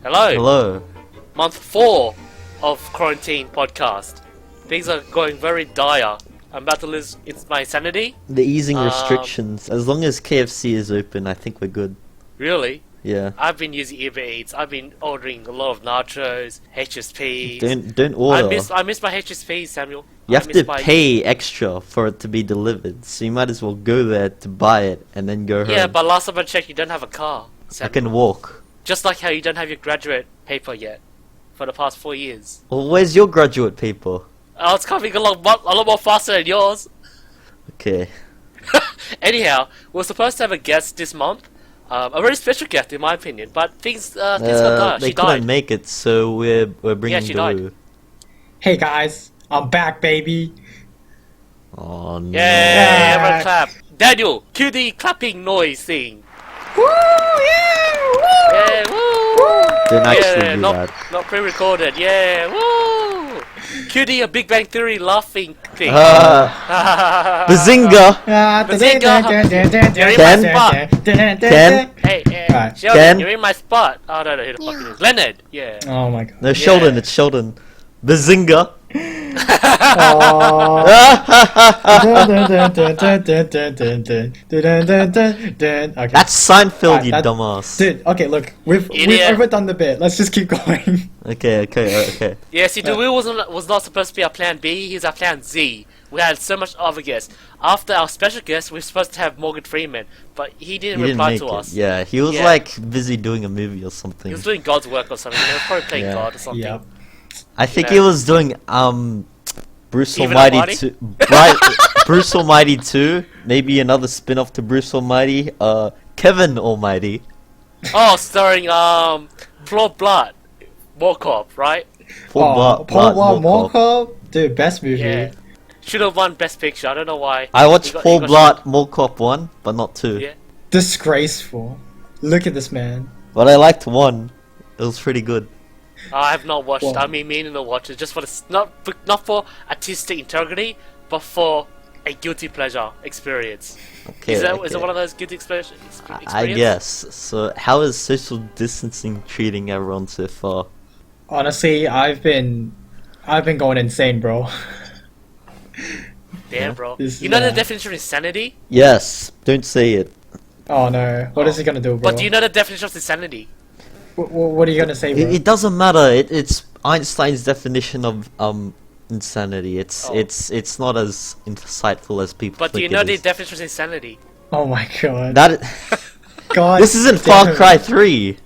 Hello. Hello. Month 4 of quarantine podcast. Things are going very dire. I'm about to lose my sanity. The easing restrictions. As long as KFC is open, I think we're good. Really? Yeah. I've been using Uber Eats. I've been ordering a lot of nachos, HSPs. Don't order. I miss my HSPs, Samuel. You have to pay extra for it to be delivered, so you might as well go there to buy it and then go home. Yeah, but last time I checked, you don't have a car, Samuel. I can walk. Just like how you don't have your graduate paper yet for the past 4 years. Well, where's your graduate paper? Oh, it's coming a lot more faster than yours. Okay. Anyhow, we're supposed to have a guest this month. A very special guest, in my opinion, but things got dire. They She couldn't died. make it, so we're bringing she Daru. died. Hey guys, I'm back, baby. Oh no. Yay, everyone clap. Daniel, cue the clapping noise thing. Woo! Yeah! Woo! Yeah, woo! Didn't actually Yeah, do not, that. not pre-recorded. Yeah, woo! Cue the Big Bang Theory laughing thing. Bazinga! You're in my spot. Ken? Hey, Right. Sheldon, Ken? you're in my spot. Oh, no, who the fuck is it? Leonard, yeah. Oh my god. No, Sheldon, it's Sheldon. Bazinga! Okay. That's Seinfeld, you That- dumbass. Dude, okay, look, we've Idiot. overdone the bit. Let's just keep going. Okay. Yeah, see, the wheel was not supposed to be our plan B, he's our plan Z. We had so much other guests. After our special guest, we were supposed to have Morgan Freeman, but he didn't He didn't reply make to it. us. Yeah, he was Yeah. like busy doing a movie or He something. was doing God's work or something. He was probably playing Yeah. God or something. Yep. I think know. he was doing Bruce Even Almighty Almighty? 2. Right, Bruce Almighty 2. Maybe another spin-off to Bruce Almighty. Kevin Almighty. Oh, starring Paul Blart, Warcop, right? Paul Blart Paul Mall Cop. Walker, dude, best movie. Yeah. Should have won Best Picture. I don't know why. I watched He Paul got Blart Mall Cop 1, but not 2. Yeah. Disgraceful. Look at this man. But I liked 1. It was pretty good. I have not watched. Well- I mean, meaning to watch it just for not for artistic integrity, but for a guilty pleasure experience. Okay, Is it okay. one of those guilty experiences? I guess. So, how is social distancing treating everyone so far? Honestly, I've been going insane, bro. Damn, bro. This- You know the yeah. definition of insanity? Yes, don't say it. Oh no, what is he gonna do, bro? But do you know the definition of insanity? What are you gonna say, bro? It doesn't matter. It's Einstein's definition of insanity. Oh. It's not as insightful as people But do think you know it the is. definition of insanity? Oh my god. That God. this isn't damn Far it. Cry 3.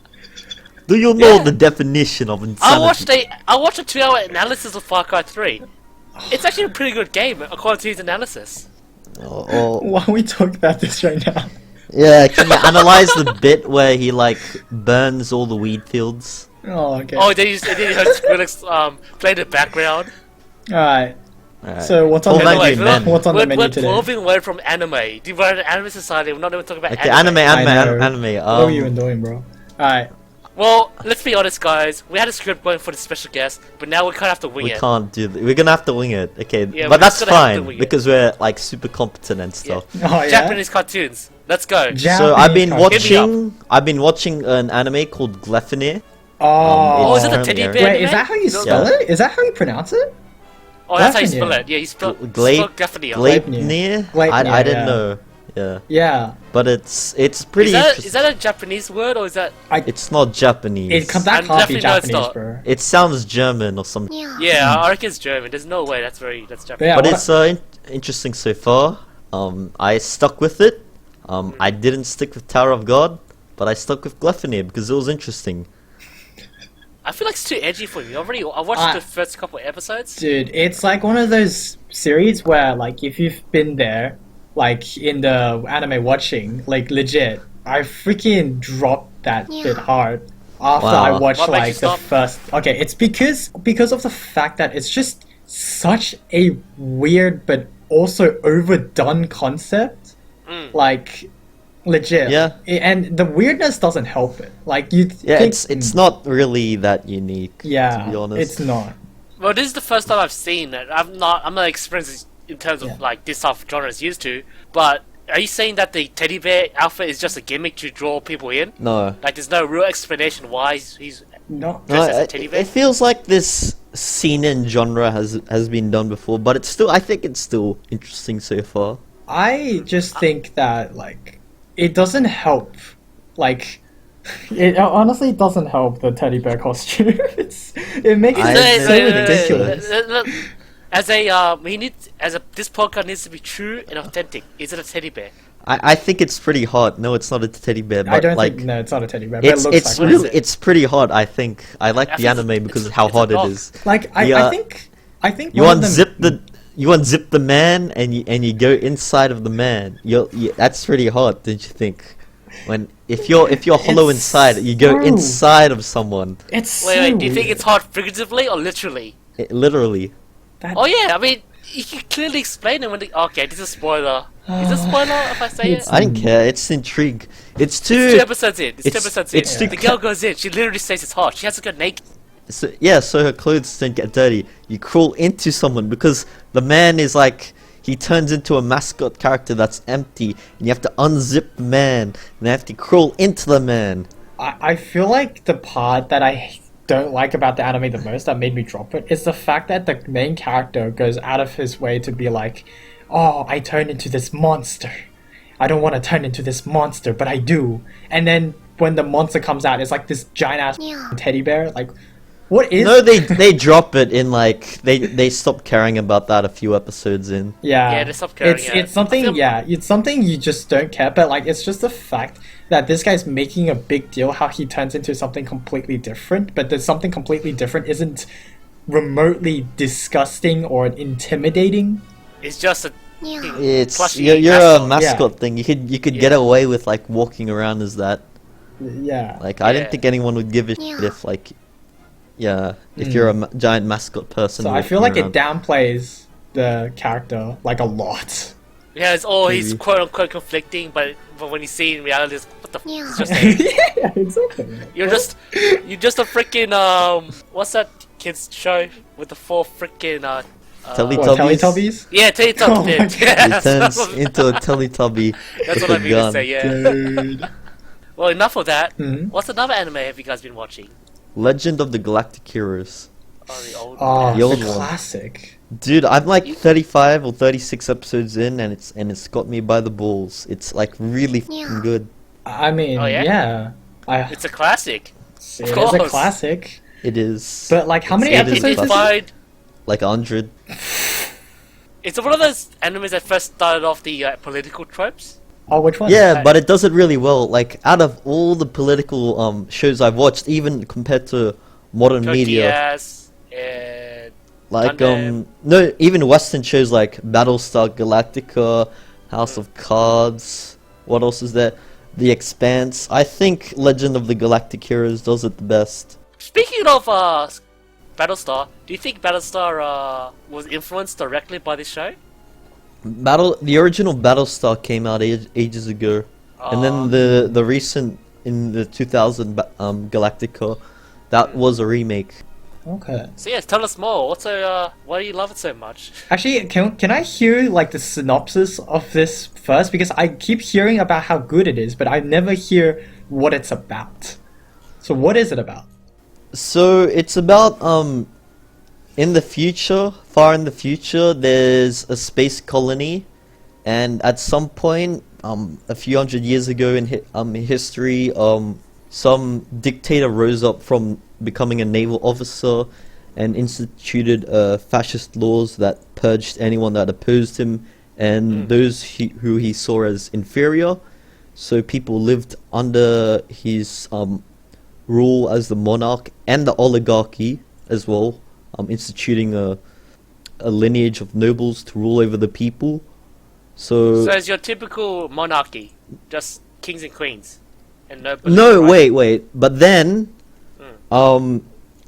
Do you know Yeah. the definition of insanity? I watched a 2-hour analysis of Far Cry 3. It's actually a pretty good game according to his analysis. Why are we talking about this right now? Yeah, can you analyze the bit where he like burns all the weed fields? Oh, okay. Oh, they heard Skrillex play the background. Alright. Alright. So what's on Oh, the man, menu? you men. What's on the We're menu today? moving away from anime. We're an anime society. We're not even talking about Okay, anime. I know. Anime. What are you even doing, bro? Alright. Well, let's be honest, guys. We had a script going for the special guest, but now we kind of have to wing We it. can't do that. We're gonna have to wing it. Okay, Yeah, we're but that's just gonna have to fine wing it. because we're like super competent and stuff. Oh yeah. Japanese cartoons. Let's go. So I've been Japanese cartoons. watching an anime called Gleipnir. Oh. Oh, is it a it's teddy currently bear? Wait, is that how you spell Yeah. it? Is that how you pronounce it? Oh, that's how you Gleipnir. spell it. Yeah, you spell Gleip- Gleipnir. Gleipnir? Gleipnir, I didn't yeah. know. Yeah, Yeah. but it's pretty Is that interesting. a Japanese word or is that? It's not Japanese. That I'm can't be definitely not Japanese, start. bro. It sounds German or something. Yeah, I reckon it's German. There's no way that's Japanese. Yeah, But what it's interesting so far. I stuck with it. I didn't stick with Tower of God, but I stuck with Gleipnir because it was interesting. I feel like it's too edgy for me. I watched Ah. the first couple of episodes. Dude, it's like one of those series where, like, if you've been there, like, in the anime watching, like, legit, I freaking dropped that bit hard after Wow. I watched, What makes you like, the stop? first... Okay, it's because of the fact that it's just such a weird but also overdone concept. Like, legit. Yeah. And the weirdness doesn't help it. Like, you Yeah, think... it's not really that unique. Yeah, to be honest. it's not. Well, this is the first time I've seen it. I'm not experienced in terms of Yeah. like this type of genre is used to. But are you saying that the teddy bear outfit is just a gimmick to draw people in? No. Like, there's no real explanation why he's No. dressed as a it, teddy bear? it feels like this scene in genre has been done before, but I think it's still interesting so far. I just think that like it doesn't help. Like it honestly doesn't help the teddy bear costume. It makes I it so think ridiculous. This podcast needs to be true and authentic. Is it a teddy bear? I think it's pretty hot. No, it's not a teddy bear, but I don't like think no, it's not a teddy bear. But it's it looks it's like What is really it? it's pretty hot. I think I like I the think anime because it's how a hot it dog. is. like Yeah. I think You one of them- unzip the man and you go inside of the man. That's pretty hot, don't you think? If you're hollow It's inside, you go so- inside of someone. It's Wait, so do you think weird. it's hot figuratively or literally? Literally. That- Oh yeah, I mean, you can clearly explain it when okay, this is a spoiler. Is it a spoiler if I say it? It's- I don't care. It's intrigue. It's It's too. 2 episodes in. It's 2 it's- episodes in. it's too The girl goes in. She literally says it's hot. She has to go naked. So her clothes don't get dirty. You crawl into someone because the man is like he turns into a mascot character that's empty, and you have to unzip the man, and you have to crawl into the man. I feel like the part that I don't like about the anime the most that made me drop it is the fact that the main character goes out of his way to be like, oh, I turned into this monster. I don't want to turn into this monster, but I do. And then when the monster comes out, it's like this giant ass teddy bear. Like, what is? No, they drop it in like they stop caring about that a few episodes in. Yeah, Yeah, they stopped caring, It's yeah. it's something. I feel- Yeah, it's something you just don't care. But like, it's just the fact that this guy's making a big deal how he turns into something completely different. But there's something completely different isn't remotely disgusting or intimidating. It's just a It's Plushy you're a mascot. mascot thing. You could get away with like walking around as that. Yeah. Like I didn't Yeah. think anyone would give a shit if like, yeah, if you're a giant mascot person. So I feel walking like it around. downplays the character like a lot. yeah. It's always Maybe. quote unquote conflicting, but when you see in reality, it's, what the f- it's just Yeah, exactly. you're just a freaking what's that kids show with the 4 freaking Teletubbies. What, Teletubbies? yeah, Teletubbies. Oh my dude. God. Yeah, He turns that's into a Teletubby what with I a mean to gun. say. Yeah. Dude. Well, enough of that. Mhm. What's another anime have you guys been watching? Legend of the Galactic Heroes. Oh, the old. Oh, The the old one. classic. Dude, I'm like You- 35 or 36 episodes in, and it's got me by the balls. It's like really fucking good. I mean, Oh, yeah? yeah. It's a classic. It of is a course. classic. It is. But like, how many It is It episodes? Is it? defied. like 100. It's one of those animes that first started off the political tropes. Oh, which one? Yeah, but it does it really well. Like out of all the political shows I've watched, even compared to modern Code media, Geass and like Gundam. no, even Western shows like Battlestar Galactica, House of Cards. What else is there? The Expanse. I think Legend of the Galactic Heroes does it the best. Speaking of Battlestar, do you think Battlestar was influenced directly by this show? The original Battlestar came out ages ago, and then the recent in the 2000 Galactica, that was a remake. Okay. So yes, tell us more. Why do you love it so much? Actually, can I hear like the synopsis of this first? Because I keep hearing about how good it is, but I never hear what it's about. So what is it about? So it's about in the future, far in the future, there's a space colony, and at some point, a few hundred years ago in history, some dictator rose up from becoming a naval officer and instituted fascist laws that purged anyone that opposed him and those who he saw as inferior. So people lived under his rule as the monarch and the oligarchy as well, instituting a lineage of nobles to rule over the people. So So it's your typical monarchy, just kings and queens, and nobody. no, right? wait. But then,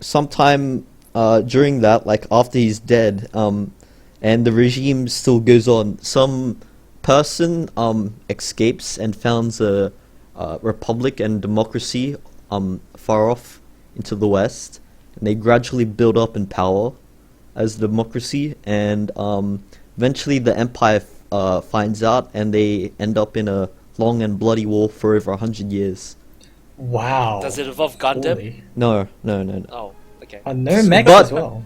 sometime during that, like after he's dead, and the regime still goes on, some person escapes and founds a republic and democracy far off into the west, and they gradually build up in power as democracy, and eventually the empire finds out, and they end up in a long and bloody war for over 100 years. Wow. Does it involve Gundam? Holy. No, no, no, no. Oh, okay. No mechs But- as well.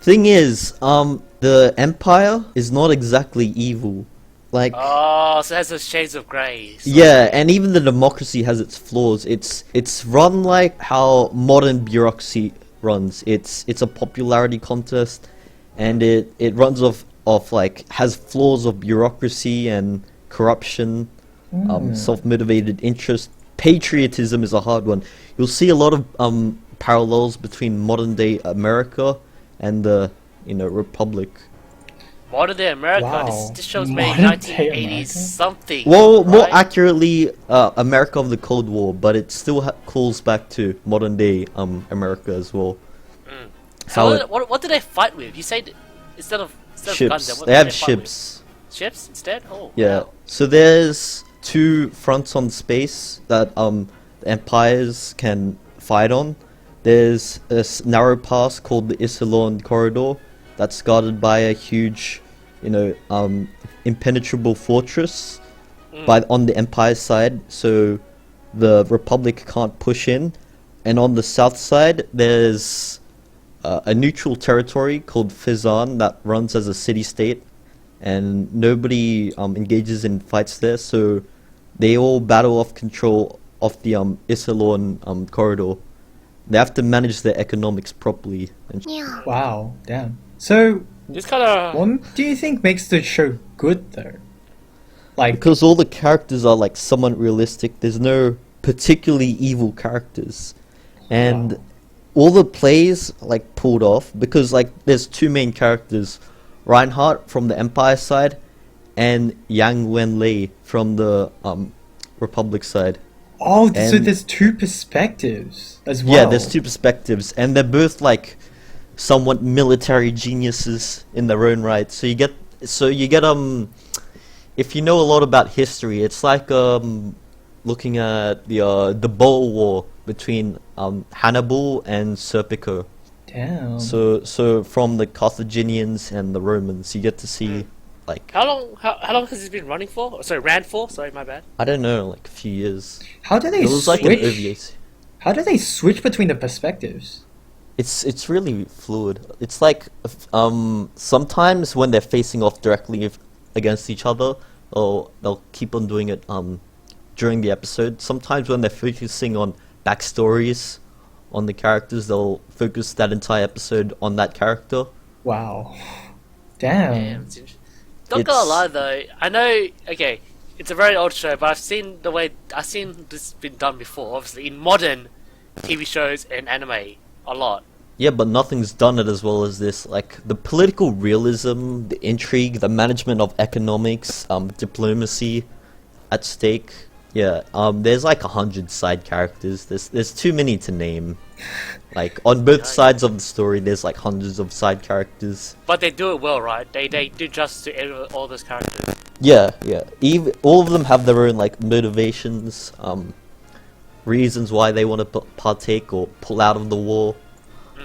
Thing is, the Empire is not exactly evil. Like, Oh, so it has those shades of grey. So- yeah, and even the democracy has its flaws. It's run like how modern bureaucracy runs. It's a popularity contest, and it runs off like has flaws of bureaucracy and corruption, self-motivated interest. Patriotism is a hard one. You'll see a lot of parallels between modern day America and the Republic. Modern day America. Wow. This show's made Modern day 1980s America? something. Well, more right? accurately, America of the Cold War, but it still calls back to modern day America as well. So How what do they fight with? You said instead of ships? Gundam, what They do have fight with? ships. Ships instead? Oh. Yeah. wow. So there's two fronts on space that the empires can fight on. There's a narrow pass called the Isilon Corridor that's guarded by a huge, impenetrable fortress on the Empire side, so the Republic can't push in. And on the south side, there's a neutral territory called Fizan that runs as a city-state, and nobody engages in fights there, so they all battle off control of the Isilon corridor. They have to manage their economics properly. And Wow. Damn. So, It's kind of. what do you think makes the show good though? Like, because all the characters are like somewhat realistic, there's no particularly evil characters, and Wow. all the plays like pulled off because like there's two main characters, Reinhardt from the Empire side, and Yang Wenlei from the Republic side. oh, so and- there's two perspectives as well. Yeah, there's two perspectives, and they're both like somewhat military geniuses in their own right. So you get if you know a lot about history, it's like looking at the Boer War between Hannibal and Serpico. Damn. So from the Carthaginians and the Romans, you get to see like How long has this been running for? Oh, sorry, ran for? Sorry, my bad. I don't know, like a few years. How do they It was like an switch? OVA. How do they switch between the perspectives? It's really fluid. It's like sometimes when they're facing off directly against each other, they'll keep on doing it during the episode. Sometimes when they're focusing on backstories on the characters, they'll focus that entire episode on that character. Wow. Damn. Damn, it's interesting. Don't gonna lie though, I know. Okay, it's a very old show, but I've seen this been done before. Obviously, in modern TV shows and anime, a lot. Yeah, but nothing's done it as well as this. Like the political realism, the intrigue, the management of economics, diplomacy at stake. Yeah, there's like 100 side characters. There's too many to name. Like on both sides of the story, there's like hundreds of side characters. But they do it well, right? They do justice to all those characters. Yeah, yeah. All of them have their own like motivations, reasons why they want to partake or pull out of the war.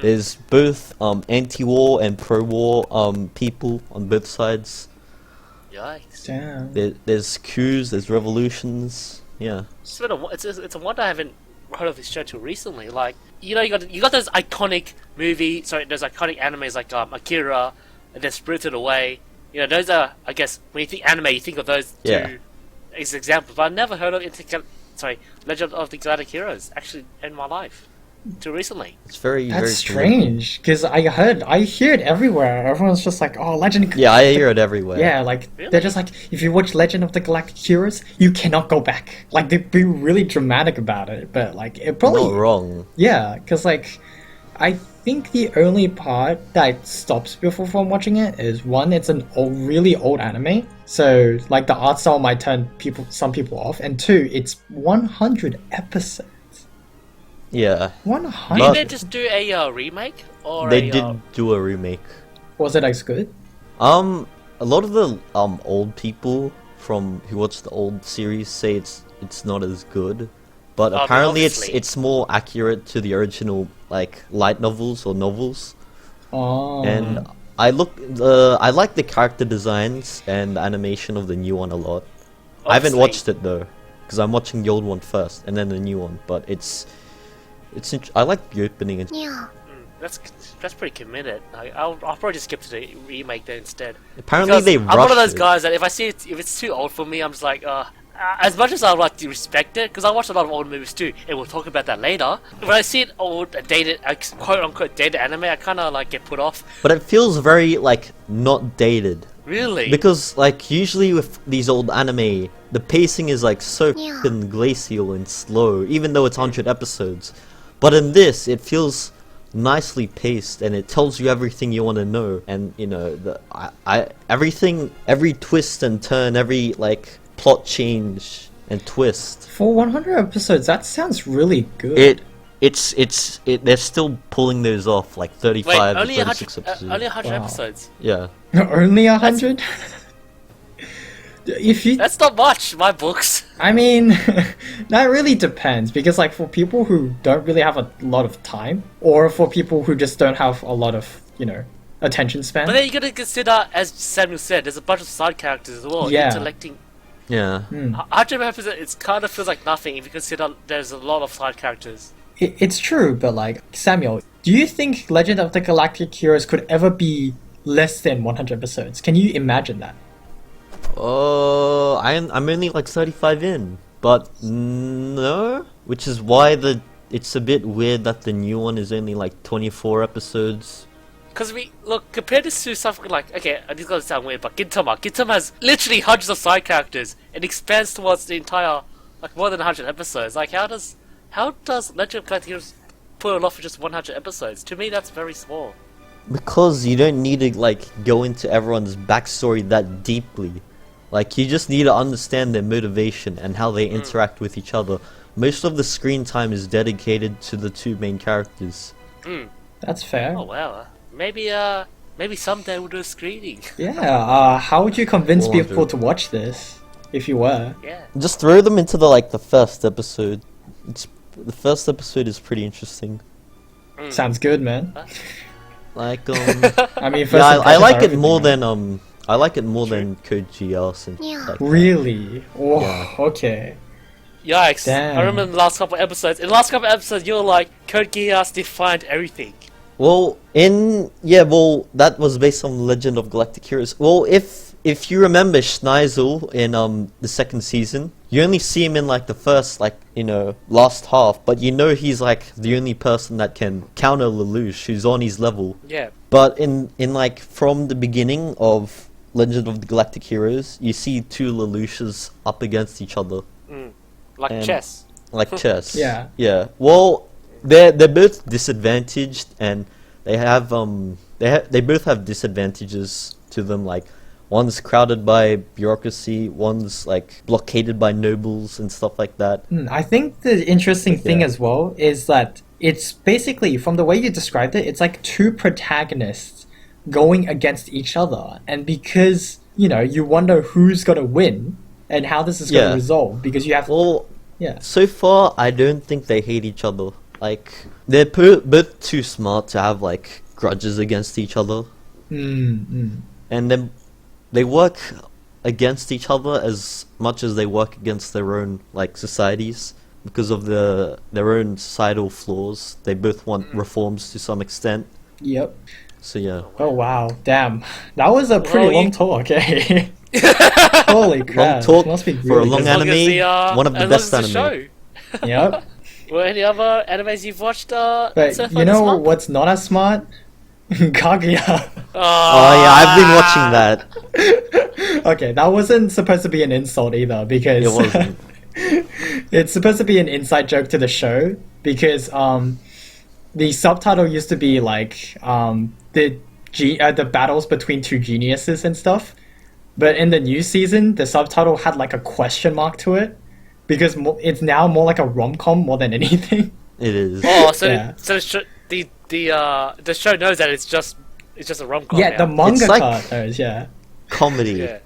There's both anti-war and pro-war people on both sides. Yikes! Damn. There's coups, there's revolutions. Yeah. It's a wonder I haven't heard of this show till recently. Like you got those iconic those iconic animes like Akira, and then Spirited Away. You know, those are, I guess, when you think anime, you think of those Yeah. two as examples. But I've never heard of Legend of the Galactic Heroes actually in my life till recently. It's very That's very strange, because I hear it everywhere. Everyone's just like, oh, Legend. Yeah, I hear it everywhere. Yeah, like Really? they're just like, if you watch Legend of the Galactic Heroes, you cannot go back. Like they'd be really dramatic about it, but like it probably Not wrong. yeah, because like I think the only part that stops people from watching it is one, it's an really old anime, so like the art style might turn some people off, and two, it's 100 episodes. Yeah. 100. Didn't they just do a remake or They a, did do a remake. Was it as good? A lot of the old people from who watch the old series say it's not as good, but but apparently obviously- it's more accurate to the original like light novels or novels. Oh. And I like the character designs and the animation of the new one a lot. I haven't Obviously- watched it though. because I'm watching the old one first and then the new one. But I like the opening. And That's pretty committed. I'll probably just skip to the remake then instead. apparently Because they I'm one of those rushed it. guys that if I see it, if it's too old for me, I'm just like, as much as I like to respect it, because I watch a lot of old movies too, and we'll talk about that later. When I see it old, dated, quote unquote dated anime, I kind of like get put off. But it feels very like not dated. Really? Because like usually with these old anime, the pacing is like so fucking glacial and slow, even though it's 100 episodes. But in this, it feels nicely paced and it tells you everything you want to know. And you know, everything, every twist and turn, every like plot change and twist. For 100 episodes, that sounds really good. They're still pulling those off, like 35 Wait, to 36 episodes. only 100 Wow. episodes. Yeah. Only 100? If you, That's not much. My books. I mean, that really depends because, like, for people who don't really have a lot of time, or for people who just don't have a lot of, attention span. But then you gotta consider, as Samuel said, there's a bunch of side characters as well. Yeah. Intellecting. Yeah. 100 episodes, it kind of feels like nothing if you consider there's a lot of side characters. It's true, but like, Samuel, do you think Legend of the Galactic Heroes could ever be less than 100 episodes? Can you imagine that? I'm only like 35 in, but no, which is why it's a bit weird that the new one is only like 24 episodes. Because look, compared to something like, okay, this is gonna sound weird, but Gintama has literally hundreds of side characters and expands towards the entire, like, more than 100 episodes. Like, how does Legend of Galactic Heroes pull it off for just 100 episodes? To me, that's very small. Because you don't need to like go into everyone's backstory that deeply. Like, you just need to understand their motivation and how they interact with each other. Most of the screen time is dedicated to the two main characters. That's fair. Oh wow, maybe someday we'll do a screening. Yeah, how would you convince Go on, people dude. to watch this, if you were? Yeah. Just throw them into the first episode. The first episode is pretty interesting. Sounds good, man. Like I mean, first yeah, I impressions like are it everything, more man. than I like it more than Code Geass and like that. Really? Oh, Yeah. okay. Yikes! Damn. I remember in the last couple episodes. In the last couple episodes, you were like, Code Geass defined everything. Well, that was based on Legend of Galactic Heroes. Well, if you remember Schneisel in the second season, you only see him in like the first last half, but he's like the only person that can counter Lelouch, who's on his level. Yeah. But in like from the beginning of Legend of the Galactic Heroes, you see two Lelouches up against each other, Like And- chess. like chess. Yeah. Yeah. Well, they're both disadvantaged, and they both have disadvantages to them. Like, one's crowded by bureaucracy, one's like blockaded by nobles and stuff like that. I think the interesting thing Yeah. as well is that it's basically, from the way you described it, it's like two protagonists going against each other. And because, you wonder who's going to win and how this is going Yeah. to resolve, because you have... Well, Yeah. so far I don't think they hate each other. Like, they're both too smart to have like grudges against each other, and then they work against each other as much as they work against their own like societies because of their own societal flaws. They both want reforms to some extent. Yep. So yeah, Oh, wow. Damn. That was a pretty Well, long you- talk, eh? Holy crap. talk Must be for a really long good. As long as anime, one of the as long best as the anime. show. Yep. Well, any other animes you've watched so But far you this know month? what's not as smart? Kaguya. Oh yeah, I've been watching that. Okay, that wasn't supposed to be an insult either because It wasn't. it's supposed to be an inside joke to the show because the subtitle used to be like the battles between two geniuses and stuff, but in the new season the subtitle had like a question mark to it because it's now more like a rom-com more than anything. It is. Oh, so Yeah. the show knows that it's just a rom com. Yeah, the manga like- knows. Yeah, Comedy. Yeah.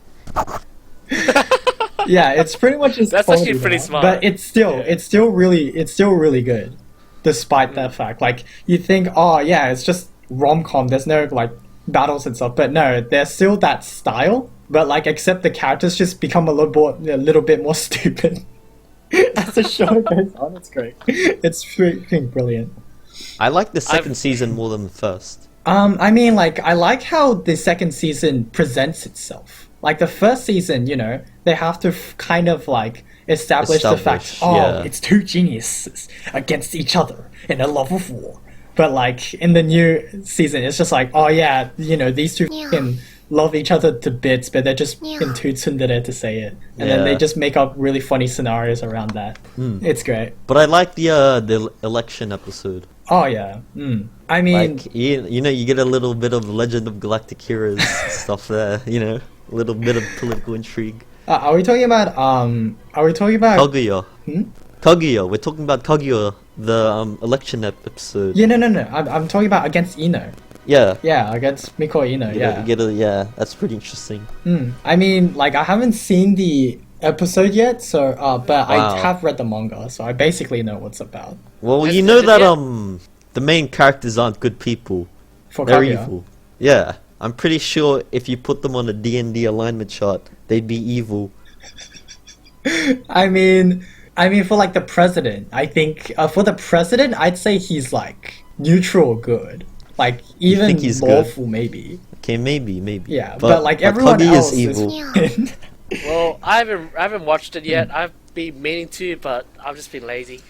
yeah, it's pretty much just That's comedy actually pretty now, smart. but it's still really good, despite Mm. that fact. Like you think, oh yeah, it's just rom-com. There's no like battles and stuff, but no, there's still that style. But like, except the characters just become a little bit more stupid. As the show goes on, it's great. It's freaking brilliant. I like the second season more than the first. I mean, like, I like how the second season presents itself. Like, the first season, you know, they have to kind of, like, establish the fact, yeah. it's two geniuses against each other in a love of war. But, like, in the new season, it's just like, oh, yeah, you know, these two can love each other to bits, but they're just fucking too tsundere to say it. And then they Yeah. just make up really funny scenarios around that. It's great. But I like the election episode. Oh, yeah. I mean... Like, you know, you get a little bit of Legend of Galactic Heroes stuff there, you know? A little bit of political intrigue. Are we talking about, Kaguya. Kaguya, we're talking about Kaguya, the election episode. Yeah, no. I'm talking about against Ino. Yeah. Yeah, against Miko Ino, yeah. Yeah, that's pretty interesting. I mean, like, I haven't seen the episode yet, so, but I Wow. have read the manga, so I basically know what's about. Well, Has you it know that, yet? the main characters aren't good people. For They're Kaguya. evil. Yeah. I'm pretty sure if you put them on a D&D alignment chart, they'd be evil. I mean, for, like, the president, I think, for the president, I'd say he's, like, neutral good. Like, even think he's good? lawful, maybe. Okay, maybe. Yeah, but like, everyone Kaguya else is evil. is... Well, I haven't watched it yet. I've been meaning to, but I've just been lazy.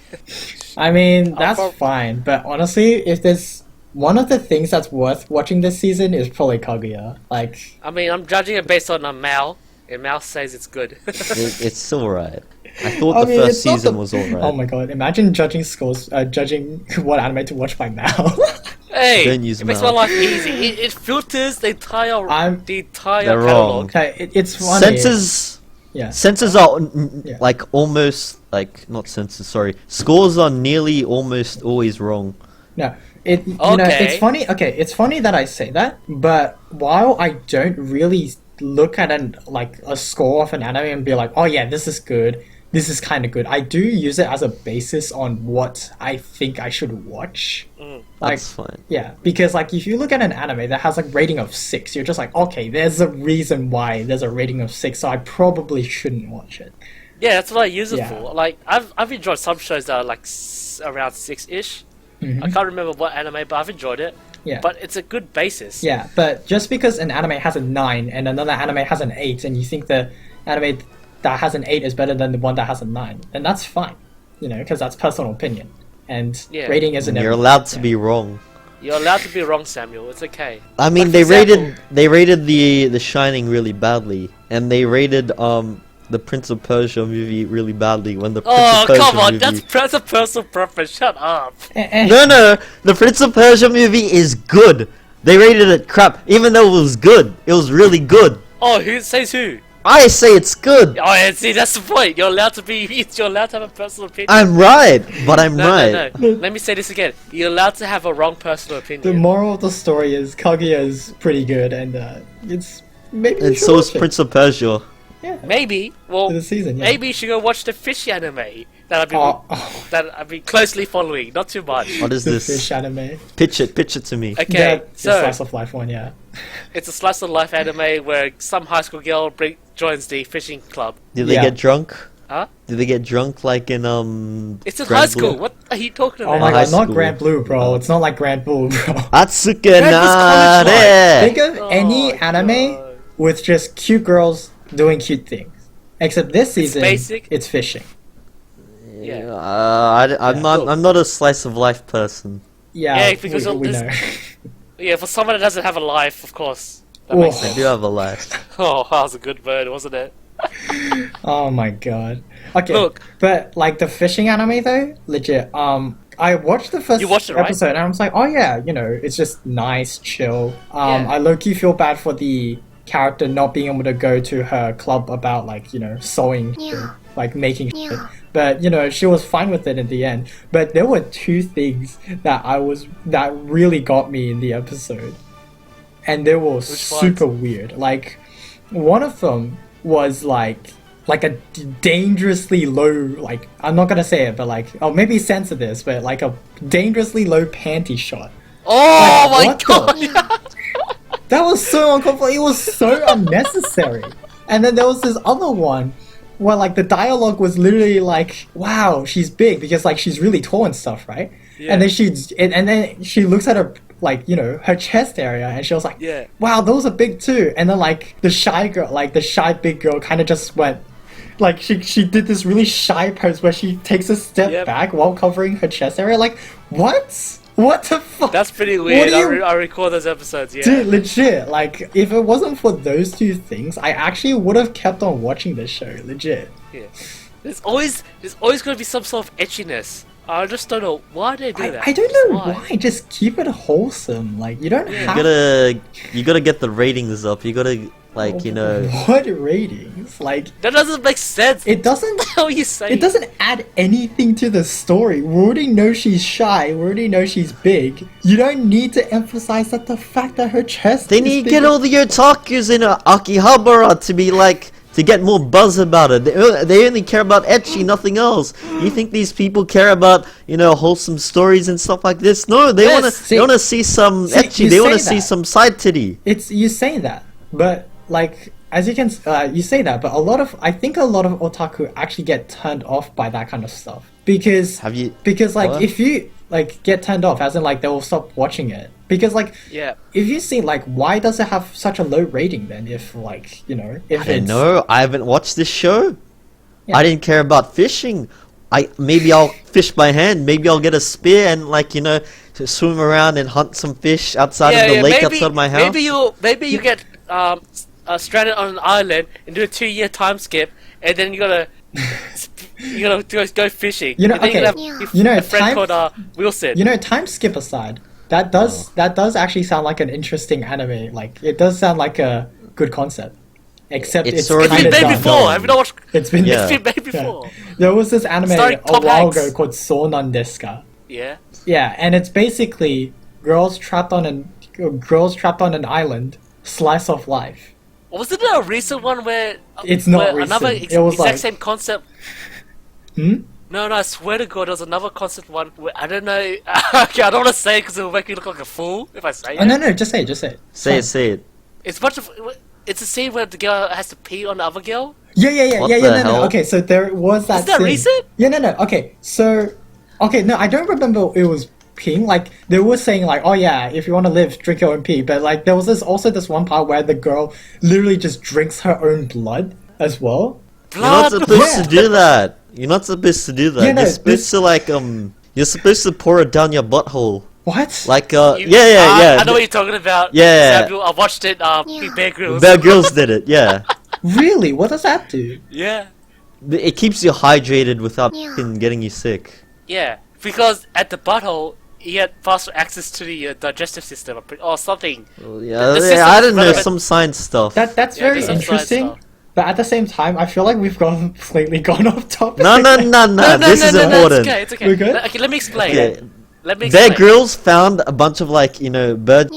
I mean, that's prob- fine, but honestly, if there's one of the things that's worth watching this season is probably Kaguya. Like, I mean, I'm judging it based on Mal, and Mal says it's good. It's alright. I thought I the mean, first it's not season the- was alright. oh my god, imagine judging scores, judging what anime to watch by now. Hey, Don't use it makes my Mal. life easy. It filters the entire They're wrong. catalog. Okay, it's funny. Censors are Yeah. like almost like not censors. Sorry, scores are nearly almost always wrong. No, you know, Okay. it's funny. Okay, it's funny that I say that, but while I don't really look at a score of an anime and be like, oh yeah, this is good, this is kind of good, I do use it as a basis on what I think I should watch. Like, That's fine. yeah, because like if you look at an anime that has like rating of 6, you're just like, okay, there's a reason why there's a rating of 6, so I probably shouldn't watch it. Yeah, that's what I use it Yeah. for. Like, I've enjoyed some shows that are like around 6-ish. Mhm. I can't remember what anime, but I've enjoyed it. Yeah. But it's a good basis. Yeah, but just because an anime has a 9 and another anime has an 8, and you think the anime that has an 8 is better than the one that has a 9, then that's fine, you know, because that's personal opinion. And Yeah. rating isn't You're everything. allowed to Yeah. be wrong. You're allowed to be wrong, Samuel. It's okay. I mean, Like, they for example- rated the Shining really badly, and they rated the Prince of Persia movie really badly when the Prince Oh, of Persia come on. movie. That's a personal preference. Shut up. No, the Prince of Persia movie is good. They rated it crap, even though it was good. It was really good. Oh, who says who? I say it's good. Oh, yeah, see, that's the point. You're allowed to be. You're allowed to have a personal opinion. I'm right, but I'm no, right. no. Let me say this again. You're allowed to have a wrong personal The opinion. moral of the story is Kaguya is pretty good, and it's maybe you And should so is watch it. Prince of Persia. Yeah, Maybe. Well, for the season. Yeah. maybe you should go watch the fish anime that Oh, I've been closely following. Not too much. What is the this? fish anime. Pitch it to me. Okay, Yeah, the so slice of life one. Yeah. it's a slice of life anime where some high school girl joins the fishing club. Did they Yeah. get drunk? Huh? Did they get drunk like in It's in Grand high school. Blue? What are you talking Oh about? my high god, not school. Grand Blue, bro. It's not like Grand Blue, bro. Atsuka That was college Nare! Think of any Oh, anime God. with just cute girls doing cute things. Except this season, basic. it's fishing. Yeah. I'm not a slice of life person. Yeah, Yeah, because we, of we this- know. Yeah, for someone that doesn't have a life, of course. That Whoa. makes I do have a life. Oh, that was a good word, wasn't it? Oh my god. Okay, Look. but like the fishing anime though, legit. I watched the first You watched it, right? episode and I was like, oh yeah, you know, it's just nice, chill. Yeah. I low key feel bad for the character not being able to go to her club about like, you know, sewing, like making shit. But you know, she was fine with it in the end. But there were two things that really got me in the episode, and they were super weird. Like one of them was like a dangerously low, like I'm not gonna say it, but like, oh maybe censor this, but like a dangerously low panty shot. Oh Like, my what god! the- That was so uncomfortable. It was so unnecessary. And then there was this other one where like the dialogue was literally like, "Wow, she's big," because like she's really tall and stuff, right? Yeah. And then she looks at her like her chest area, and she was like, Yeah. "Wow, those are big too." And then like the shy girl, like the shy big girl, kind of just went. Like she did this really shy pose where she takes a step Yep. back while covering her chest area. Like, what? What the fuck? That's pretty weird. do you- I recall those episodes. Yeah. Dude, legit. Like, if it wasn't for those two things, I actually would have kept on watching this show. Legit. Yeah. There's always going to be some sort of etchiness. I just don't know why they do that. I don't know why. Just keep it wholesome. Like, you don't have You gotta get the ratings up. You gotta like what ratings. Like, That doesn't make sense. it doesn't. How you say? It doesn't add anything to the story. We already know she's shy. We already know she's big. You don't need to emphasize that the fact that her chest. They is need to big. get all the otakus in Akihabara to be like to get more buzz about it. They only care about ecchi, nothing else. You think these people care about wholesome stories and stuff like this? No, they Yes, wanna see some see, ecchi. you They wanna say see that. some side titty. It's you say that, but like as you can, you say that, but I think a lot of otaku actually get turned off by that kind of stuff because Have you- because like what? if you like get turned off, as in like they will stop watching it because like Yeah. if you see like why does it have such a low rating then if like if I don't it's know. I haven't watched this show. Yeah. I didn't care about fishing. Maybe I'll fish by hand. Maybe I'll get a spear and to swim around and hunt some fish outside of the lake outside my house. Maybe you get stranded on an island and do a 2-year time skip, and then you gotta go fishing. You know, and then okay. you have You know, a friend time- called Wilson. time skip aside, that does actually sound like an interesting anime. Like it does sound like a good concept, except It's it's, already it's been kind of made done. before. Have you not watched? It's been Yeah. It's been made Yeah. before. There was this anime Starring a Tom while Hanks. ago called Sonan Desu Ka. Yeah. Yeah, and it's basically girls trapped on an island, slice of life. Wasn't there a recent one where It's not where another recent. It was exact like- same concept? Hmm? No, I swear to God, there was another concept one where I don't know. Okay, I don't want to say it because it will make me look like a fool if I say Oh it. no, just say it. Say it. It's a bunch of. It's a scene where the girl has to pee on the other girl. Yeah. What No. the hell? Okay, so there was that. Is that scene. recent? Yeah, no. Okay, so no, I don't remember it was peeing. Like they were saying, like, oh yeah, if you want to live, drink your own pee. But like there was this one part where the girl literally just drinks her own blood as well. You're not Blood. supposed Yeah. to do that. You're not supposed to do that. Yeah, no, you're supposed to you're supposed to pour it down your butthole. What? Like You- yeah. I know what you're talking about. Yeah. Samuel, I watched it. Bear Grylls. Bear Grylls did it. Yeah. Really? What does that do? Yeah. It keeps you hydrated without fucking getting you sick. Yeah. Because at the butthole, he had faster access to the digestive system or something. Well, yeah, The yeah, I system's don't know, relevant. some science stuff. That's Yeah, very there's some science interesting. stuff. But at the same time, I feel like we've completely gone off topic. No, this is important. It's okay. It's okay. We're good? Okay, let me explain. Okay. Let me Bear explain. Grylls found a bunch of bird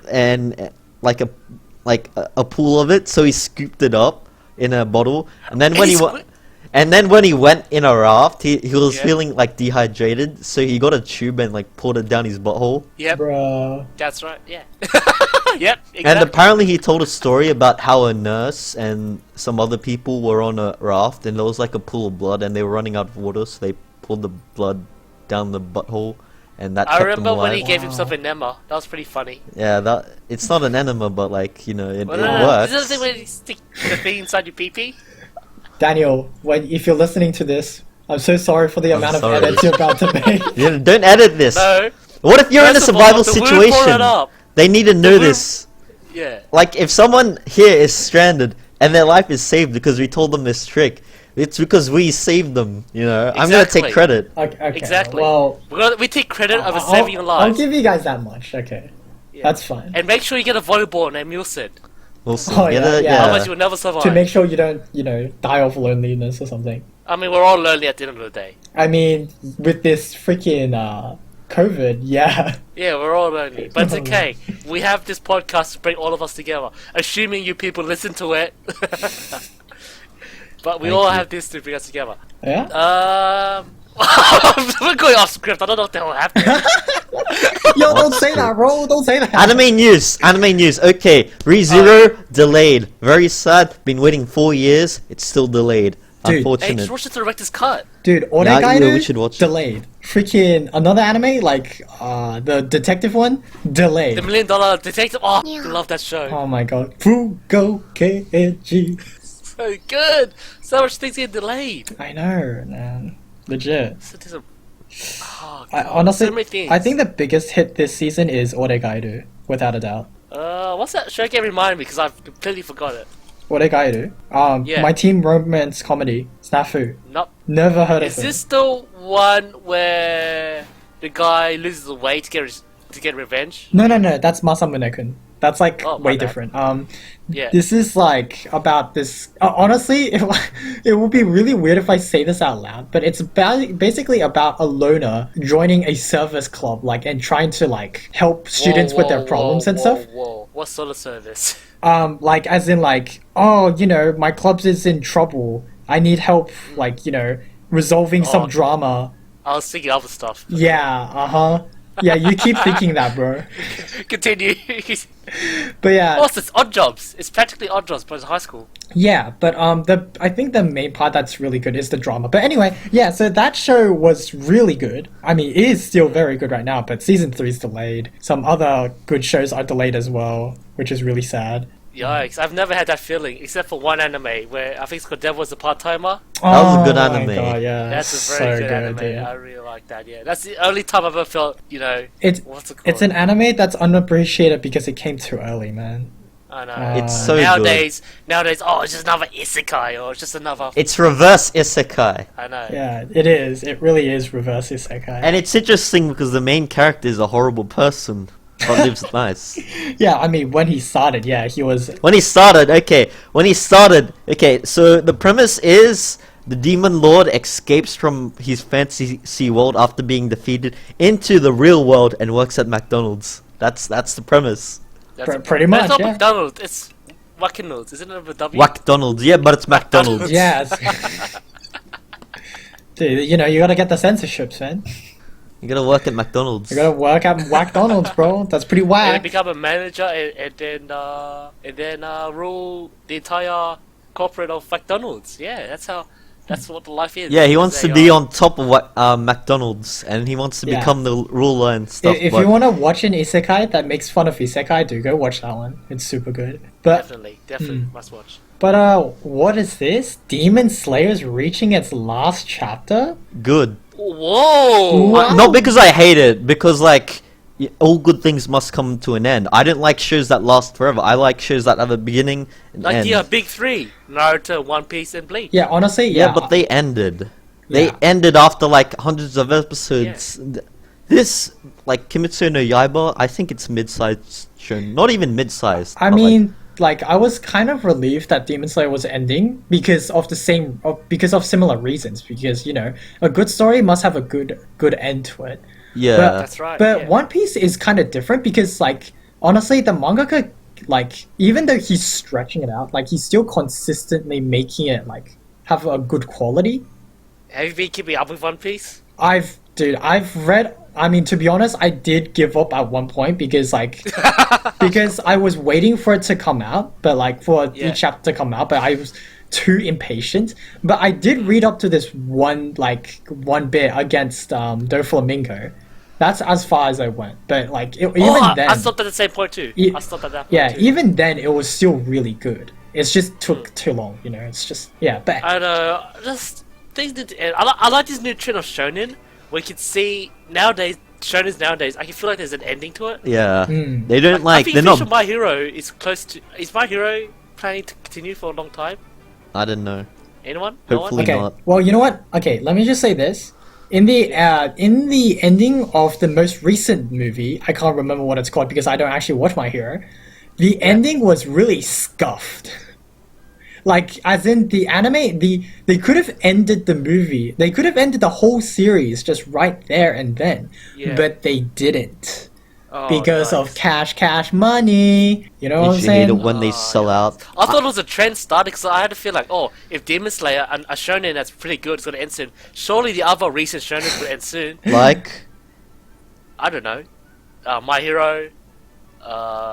and a pool of it, so he scooped it up in a bottle, and then when he he went in a raft, he was Yeah. feeling dehydrated, so he got a tube and poured it down his butthole. Yep, Bruh. that's right. Yeah. Yep. And Exactly. apparently he told a story about how a nurse and some other people were on a raft and there was a pool of blood and they were running out of water, so they poured the blood down the butthole and that I kept remember them when he alive. gave himself an enema. That was pretty funny. Yeah, that it's not an enema, but it Well, works. Is that the thing where you stick the thing inside your pee-pee? Daniel, if you're listening to this, I'm so sorry for the amount of sorry. edits you're about to make. Yeah, don't edit this. No. What if you're in a First of all, survival the Wu brought situation? it up. They need to know Wu- this. Yeah. If someone here is stranded and their life is saved because we told them this trick, it's because we saved them. I'm gonna Exactly. take credit. Okay, Exactly. Well, We take credit of I'll- saving your I'll lives. give you guys that much. Okay, Yeah. that's fine. And make sure you get a volleyball named Wilson. We'll see. Oh, yeah, yeah. Otherwise you will never survive. To make sure you don't, die of loneliness or something. I mean, we're all lonely at the end of the day. I mean, with this freaking COVID, yeah. Yeah, we're all lonely. But it's okay. We have this podcast to bring all of us together. Assuming you people listen to it. But we Thank all you. have this to bring us together. Yeah. We're going off script. I don't know what the hell happened. Yo, don't say that, bro. Don't say that. Anime news. Okay, ReZero delayed. Very sad. Been waiting 4 years. It's still delayed. Dude, Hey, Unfortunate. just watch the director's cut. Dude, Yeah, Oregairu we should watch it. delayed. Freaking another anime like the detective one delayed. The $1 Million Detective. Oh, I love that show. Oh my god. Fugo KG. So good. So much things get delayed. I know, man. Legit. So there's a- Oh, I, God, honestly, so many things. I think the biggest hit this season is Oregairu, without a doubt. What's that show? Can't remind me because I've completely forgot it. Oregairu. Yeah. My teen romance comedy, Snafu. Nope. Never heard Is of this the one where the guy loses the weight to get revenge? it. No, that's Masamune-kun. That's like Oh, my way bad. different. Yeah. This is like about this. Honestly, it would be really weird if I say this out loud, but it's basically about a loner joining a service club, like, and trying to like help students with their problems and stuff. Whoa. What sort of service? Like as in like, oh, you know, my club is in trouble. I need help, like, you know, resolving some okay. drama. I was thinking other stuff. Yeah, yeah, you keep thinking that, bro. Continue. But yeah, Oh, it's Odd Jobs. It's practically Odd Jobs, but it's high school. yeah, but I think the main part that's really good is the drama. But anyway, yeah, so that show was really good. I mean, it is still very good right now, but season 3 is delayed. Some other good shows are delayed as well, which is really sad. Yikes! I've never had that feeling except for one anime where I think it's called Devil's the Part Timer. That was a good my anime. God, yeah, That's a so very good anime. dude. I really like that. Yeah, that's the only time I've ever felt. You know, It's what's it called? it's an anime that's unappreciated because it came too early, man. I know. It's so nowadays, oh, it's just another isekai, or it's just another. It's reverse isekai. I know. Yeah, it is. It really is reverse isekai. And it's interesting because the main character is a horrible person, but lives nice. Yeah, I mean, when he started, yeah, he was. When he started, so the premise is the demon lord escapes from his fantasy world after being defeated into the real world and works at McDonald's. That's the premise. Pretty That's much, not yeah. McDonald's. It's Wackenolds. Isn't it with a W? McDonald's, yeah, but it's McDonald's. Yes. Dude, you know, you gotta get the censorships, man. You gotta work at McDonald's. You gotta work at McDonald's, bro. That's pretty And whack. then become a manager, and then rule the entire corporate of McDonald's. Yeah, that's what the life is. Yeah, he wants to They be are- on top of what McDonald's, and he wants to Yeah. become the ruler and stuff. If but you want to watch an isekai that makes fun of isekai, do go watch that one. It's super good. But Definitely must watch. what is this? Demon Slayer's reaching its last chapter? good. Whoa! Wow. Not because I hate it, because like all good things must come to an end. I don't like shows that last forever. I like shows that have a beginning and Like end. the big three: Naruto, One Piece, and Bleach. Yeah, honestly, Yeah, but they ended. They Yeah. ended after like hundreds of episodes. This, like Kimetsu no Yaiba, I think it's mid-sized show. Not even mid-sized. I but, mean, like, I was kind of relieved that Demon Slayer was ending because of because of similar reasons. Because, you know, a good story must have a good end to it. yeah. But- That's right. But yeah. One Piece is kind of different because, like, honestly, the mangaka, like, even though he's stretching it out, like, he's still consistently making it, like, have a good quality. Have you been keeping up with One Piece? I've read. I mean, to be honest, I did give up at one point because, like, because I was waiting for it to come out, but like for Yeah. each chapter to come out, but I was too impatient. But I did read up to this one bit against Doflamingo. That's as far as I went. But like even then, I stopped at the same point too. Ye- I stopped at that point yeah, too. even then it was still really good. It's just took too long, you know. It's just but I know. Just things need to end. I like this new trend of shonen. We can see nowadays shonens nowadays. I can feel like there's an ending to it. Yeah. Mm. They don't I like. think They're Future not. My Hero is close to. Is My Hero planning to continue for a long time? I don't know. Anyone? No one? Hopefully okay. not. Well, you know what? Okay, let me just say this. In the ending of the most recent movie, I can't remember what it's called because I don't actually watch My Hero. The ending was really scuffed. Like, as in the anime, they could have ended the movie. They could have ended the whole series just right there and then, Yeah. but they didn't Oh, because nice. of cash, money. You know what I'm You hate it saying? when they sell out. I thought it was a trend started because I had to feel like, oh, if Demon Slayer and a shonen that's pretty good is going to end soon, surely the other recent shonen will end soon. Like, I don't know. My Hero,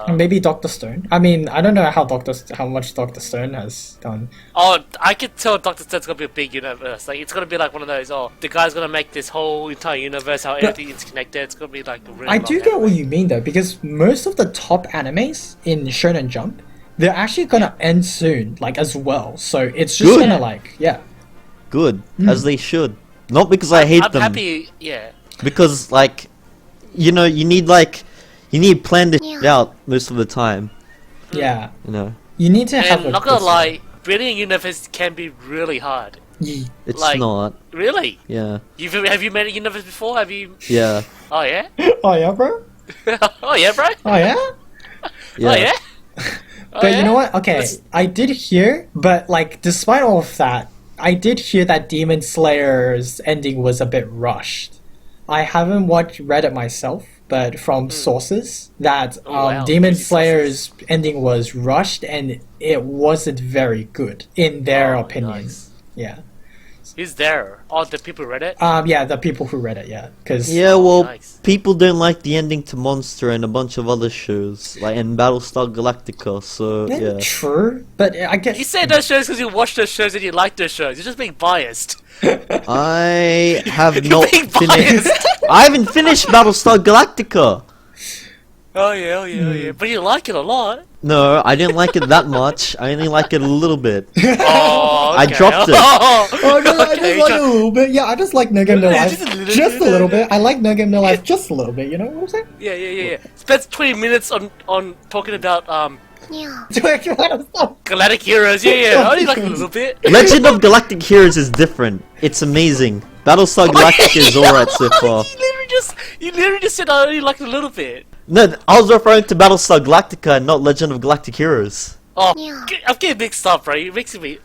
Maybe Doctor Stone. I mean, I don't know how much Doctor Stone has done. Oh, I could tell Doctor Stone's gonna be a big universe. Like, it's gonna be like one of those. Oh, the guy's gonna make this whole entire universe. How everything is connected. It's gonna be like a really. I long do get anime. what you mean though, because most of the top animes in Shonen Jump, they're actually gonna end soon, like as well. So it's just Good. gonna like, yeah. Good, as they should. Not because I hate I'm them, happy. Yeah. because like, you know, you need plan this shit out most of the time. Yeah. You know, You need to have And a not gonna good lie, building a universe can be really hard. story. it's Like- not. Really? Yeah, Have you made a universe before? Have you? yeah, Oh yeah. Oh yeah, bro. Oh yeah, bro. Oh yeah. yeah. Oh yeah. Oh, But you yeah? know what? Okay, That's- I did hear, but like, despite all of that, I did hear that Demon Slayer's ending was a bit rushed. I haven't read it myself, but from sources that Hmm. Oh, wow. Demon Crazy Slayer's ending was rushed and it wasn't very good in their Oh, opinions. nice. Yeah. Who's there? Oh, the people read it. Yeah, the people who read it, yeah, because Yeah, well, nice. people don't like the ending to Monster and a bunch of other shows, like in Battlestar Galactica. So yeah, true, but I guess You say those shows because you watch those shows and you like those shows. You're just being biased. I have You're not being finished. biased. I haven't finished Battlestar Galactica. Oh yeah, oh yeah, oh yeah. But you like it a lot. No, I didn't like it that much. I only like it a little bit. Oh, I okay. dropped it. Oh, Oh, no, I okay, just like a little bit. Yeah, I just like No Game No Yeah, Life. just a little Just a bit. little bit. I like No Game No Life just a little bit, you know what I'm saying? Yeah, yeah, yeah, yeah. Spent 20 minutes on talking about Galactic Heroes. Yeah, yeah. I only like it a little bit. Legend of Galactic Heroes is different. It's amazing. Battlestar Galactica is alright so far. You literally just said I only like it a little bit. No, I was referring to Battlestar Galactica and not Legend of Galactic Heroes. Oh, I'm getting mixed up, bro. You're mixing me.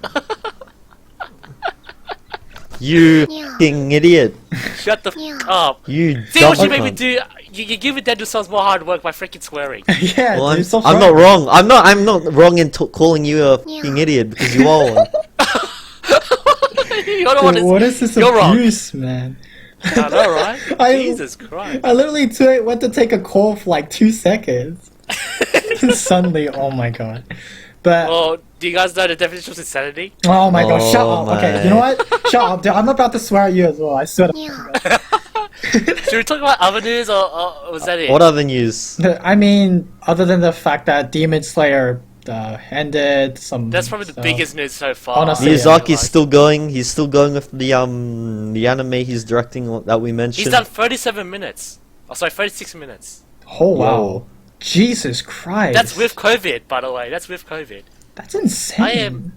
You fucking idiot. Shut the f up. You See dumb what you made me cunt. do? You're giving Daniel Sons more hard work by freaking swearing. Yeah, Well, dude, stop I'm not trying. wrong. I'm not wrong in calling you a fucking idiot because you are one. You're the one Dude, what is this you're wrong. abuse, man? I know, right? I- Jesus Christ. I literally went to take a call for like 2 seconds. Suddenly, oh my god. But Well, do you guys know the definition of insanity? oh my god, shut Oh up. Okay, my. you know what? Shut up, dude. I'm about to swear at you as well. I swear to God. Should we talk about other news or was that it? What other news? I mean, other than the fact that Demon Slayer ended, some That's probably the stuff. biggest news so far. Honestly, Miyazaki's still going. He's still going with the anime he's directing that we mentioned. He's done 37 minutes. Oh, sorry, 36 minutes. Oh wow. Whoa. Jesus Christ. That's with COVID, by the way. That's with COVID. That's insane. I am.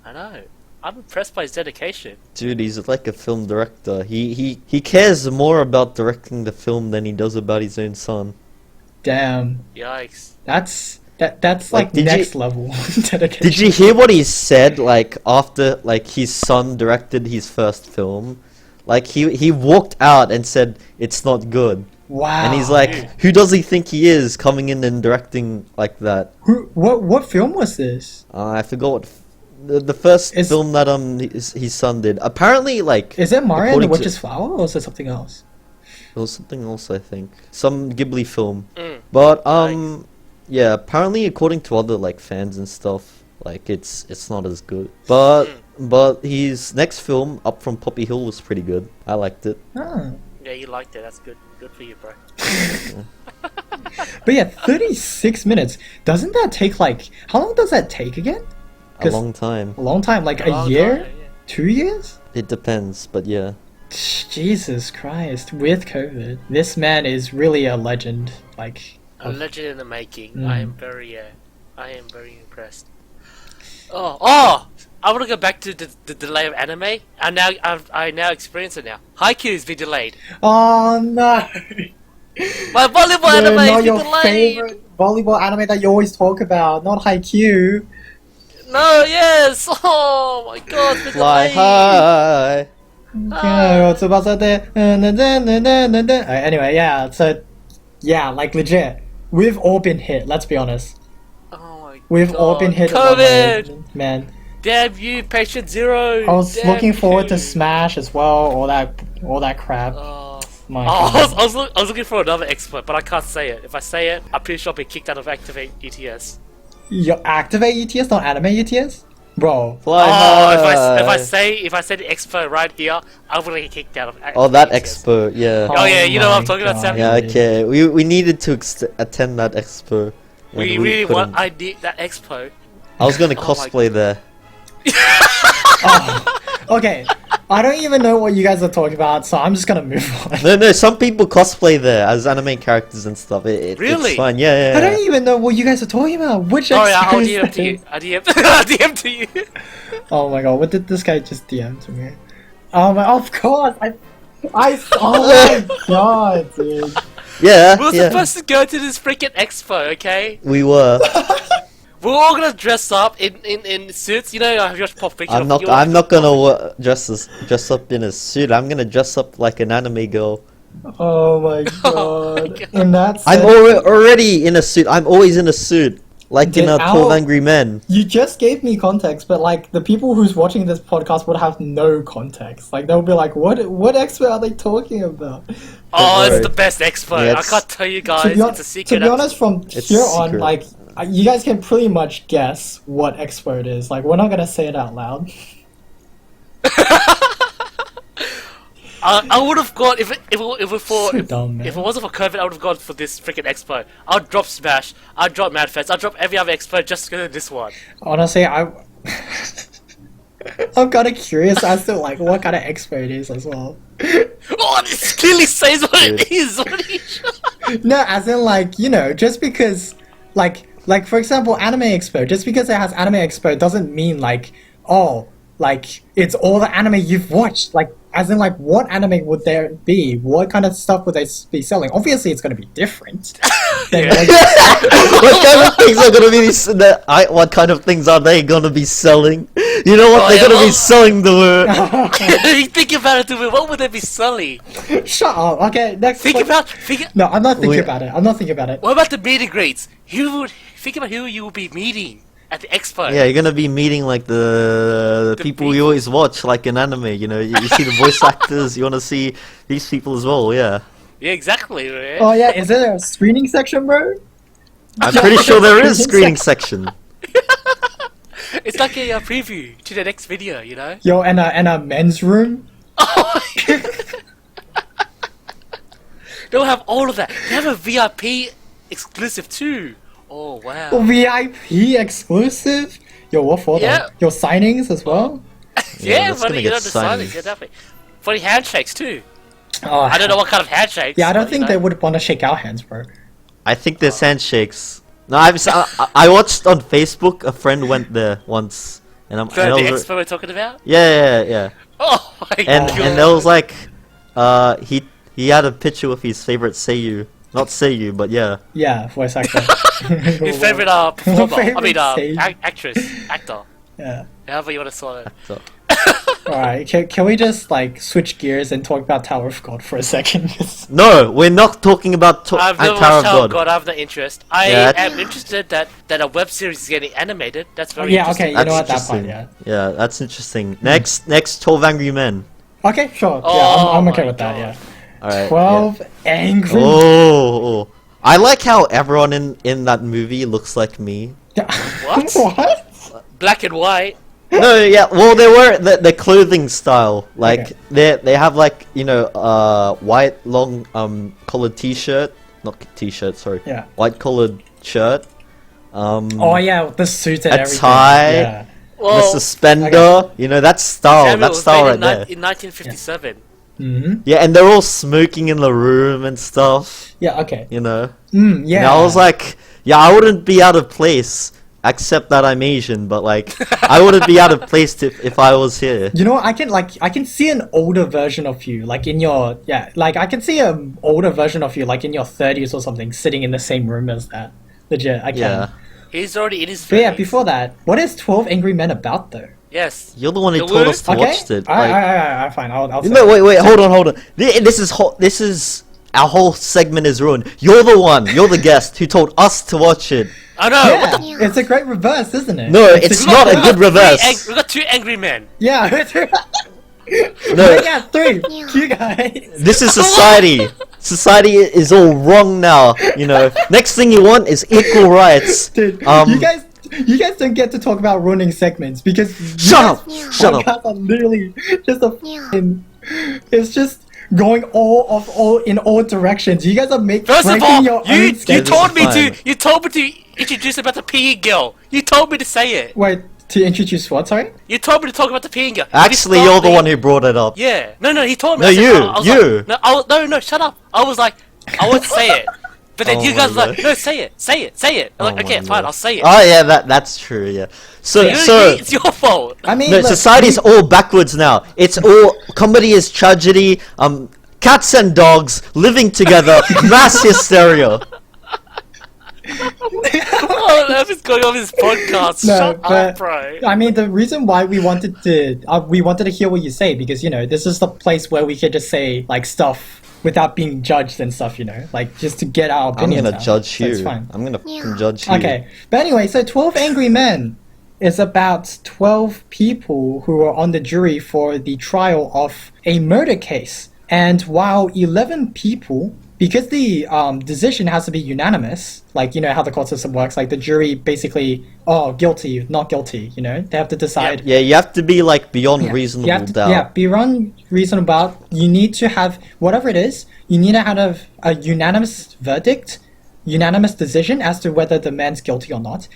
I know. I'm impressed by his dedication. Dude, he's like a film director. He cares more about directing the film than he does about his own son. Damn. Yikes. That's Like, like did next you- level dedication. Did you hear what he said? Like after like his son directed his first film, like he walked out and said it's not good, Wow. and he's like, who does he think he is coming in and directing like that? What film was this? I forgot what the first Is- film that his son did. Apparently, like Is it Mario and the according to- Witch's Flower or is it something else? There was something else, I think. Some Ghibli film. Mm. But yeah, apparently according to other like fans and stuff, like it's not as good. But his next film, Up from Poppy Hill, was pretty good. I liked it. Oh. Yeah, you liked it. That's good. Good for you, bro. But yeah, 36 minutes. Doesn't that take like how long does that take again? A 'Cause- long time. A long time, like a Long year? time, yeah. 2 years? It depends, but yeah. Jesus Christ, with COVID. This man is really a legend. Like A legend in the making. Mm. I am very impressed. Oh! I want to go back to the delay of anime. I now experience it now. Haikyuu's been delayed. oh no. My volleyball No, anime not has been your delayed. favorite volleyball anime that you always talk about, not Haikyuu. No, yes. Oh my god, it's been Fly delayed. high. Yeah, it's about that. Anyway, yeah, so yeah, like legit, we've all been hit. Let's be honest, Oh my we've all God. been hit. in one way, COVID. man. Damn you, Patient Zero. I was Damn looking forward to you. Smash as well, all that crap. Oh, My Oh, goodness. I was looking for another expert, but I can't say it. If I say it, I'm pretty sure I'll be kicked out of Activate ETS. You activate ETS, not anime ETS? Bro. Fly Oh, if high. I say the expert right here, I'm gonna get kicked out of Oh, that ETS. expert, yeah. Oh, yeah, you know what I'm my talking about, Sam? God. Yeah, okay. We needed to attend that expo. and We really want. couldn't. I need that expo. I was gonna Oh my cosplay there. Oh, okay. I don't even know what you guys are talking about, so I'm just gonna move on. No, some people cosplay there as anime characters and stuff. Really? It's fine. Yeah. I don't even know what you guys are talking about. Which Sorry, I'll experience DM that to you. is? I DM, I'll DM to you. Oh my god, what did this guy just DM to me? Oh my, of course, oh my god, dude. Yeah, We were yeah. supposed to go to this freaking expo, okay? We were. We're all gonna dress up in suits. You know, I've just popped pictures. I'm of not. you. I'm not gonna dress up in a suit. I'm gonna dress up like an anime girl. Oh my Oh my god. God. In that I'm sense, already in a suit. I'm always in a suit, like in Did a 12 Angry Men. you just gave me context, but like the people who's watching this podcast would have no context. Like they'll be like, what expert are they talking about? Oh, Don't it's worry. the best expo. Yeah, I it's- can't tell you guys. To be, It's a secret. to be honest, from It's here on, secret. like you guys can pretty much guess what expo it is. Like we're not gonna say it out loud. I would have gone if it for So dumb, man. if it wasn't for COVID, I would have gone for this freaking expo. I'd drop Smash. I'd drop Madfest. I'd drop every other expo just to go to this one. Honestly, I'm kind of curious as to like what kind of expo it is as well. Oh, this clearly says what it Dude. is. What are you? No, as in like just because like for example, Anime Expo. Just because it has Anime Expo doesn't mean like like it's all the anime you've watched. Like as in like what anime would there be? What kind of stuff would they be selling? Obviously, it's going to be different. than Yeah. What kind of things are gonna be? What kind of things are they gonna be selling? You know what? Oh, They're yeah, gonna well- be selling the. You think about it, dude. What would they be selling? Shut up. Okay, next. Think one. about. No, I'm not thinking We- about it. I'm not thinking about it. What about the meet and greets? Think about who you will be meeting at the expo. Yeah, you're gonna be meeting like the people you always watch, like in anime. You know, you see the voice actors. You wanna see these people as well. Yeah, Yeah, exactly. Right? Oh yeah, is there a screening section, bro? I'm pretty sure there is screening section. It's like a preview to the next video, you know. Yo, and a men's room. They'll have all of that. They have a VIP exclusive too. Oh wow. VIP exclusive. Yo, what for? Yeah. Though? Your signings as well. Yeah, that's funny, gonna you know, get the signings, signings. yeah, definitely. Funny handshakes too. Oh, I don't know what kind of handshakes. Yeah, I don't but, think you they know. would want to shake our hands, bro. I think there's handshakes. No, I watched on Facebook. A friend went there once, and I'm. The, and I the was- expo we're talking about? yeah. Oh my And god. and there was like, he had a picture with his favorite Seiyu, not Seiyu, but yeah. Yeah, voice actor. His favorite performer. I mean, Favorite stage. actress, actor. Yeah. However you want to call it. So, Alright, can we just like switch gears and talk about Tower of God for a second? no, we're not talking about I've never Tower of watched Tower God. of God. I have no interest. I Yeah, am interested that a web series is getting animated. That's very Yeah, interesting. okay, you know what, That's that part, interesting. yeah. Yeah, that's interesting. Next 12 Angry Men. Okay, sure. Yeah, Oh I'm okay my with that, God. yeah. Alright. 12 angry. Oh, I like how everyone in that movie looks like me. What? What? Black and white. No, yeah. Well, they wear the clothing style. Like Okay. they have like white long collared t-shirt, not t-shirt. Sorry. Yeah. White collared shirt. Oh yeah, with the suit and A everything. tie. Yeah. The Well, suspender. You know, that's style. Samuel That's was style made right in, there. in 1957. hmm Yeah, and they're all smoking in the room and stuff. Yeah, okay. You know. Yeah. And I was like, yeah, I wouldn't be out of place, except that I'm Asian. But like, I wouldn't be out of place if I was here. You know, I can see an older version of you, like in your like I can see an older version of you, like in your 30s or something, sitting in the same room as that. Legit, I can. Yeah. He's already in his. But yeah, 30s. before that, what is 12 Angry Men about though? Yes. You're the one who The told word? us to Okay, watch it. alright, fine. I'll say No, it. wait, hold on. This is our whole segment is ruined. You're the guest who told us to watch it. I know. Yeah, What the it's a great reverse, isn't it? No, it's a not great a good reverse. reverse. we got two angry men. Yeah. No, yeah, 3. You guys. this is society. Society is all wrong now. You know. Next thing you want is equal rights. Dude, Um, you guys don't get to talk about ruining segments because Shut up! Shut up! podcasts are literally just a f***ing, it's just going all in all directions. You guys are First of breaking all, your you own schedule. told me fine. to introduce about the PE girl. You told me to say it. Wait, to introduce what? Sorry. You told me to talk about the PE girl. Actually, You you're stopped the me. one who brought it up. Yeah. No, he told me. No, I said, you, I was you. Like, no, shut up. I was like, I want to say it. But then Oh you my guys were like, God. no, say it. I'm like, Oh okay, my fine, God. I'll say it. Oh yeah, that's true. Yeah. So It's your fault. I mean, no, look, society's all backwards now. It's all comedy is tragedy. Cats and dogs living together, mass hysteria. What on earth is going on with this podcast? No, Shut but up, bro. I mean, the reason why we wanted to hear what you say because this is the place where we could just say like stuff without being judged and stuff. Like just to get our I'm opinions. gonna out. judge So you. it's fine. I'm gonna fucking judge you. Okay, but anyway, so 12 Angry Men is about 12 people who are on the jury for the trial of a murder case. And while 11 people, because the decision has to be unanimous, like, how the court system works, like the jury basically, guilty, not guilty, they have to decide. Yeah, you have to be like beyond Yeah, reasonable you have to, doubt. Yeah, beyond reasonable doubt, you need to have, whatever it is, you need to have a unanimous verdict, unanimous decision as to whether the man's guilty or not.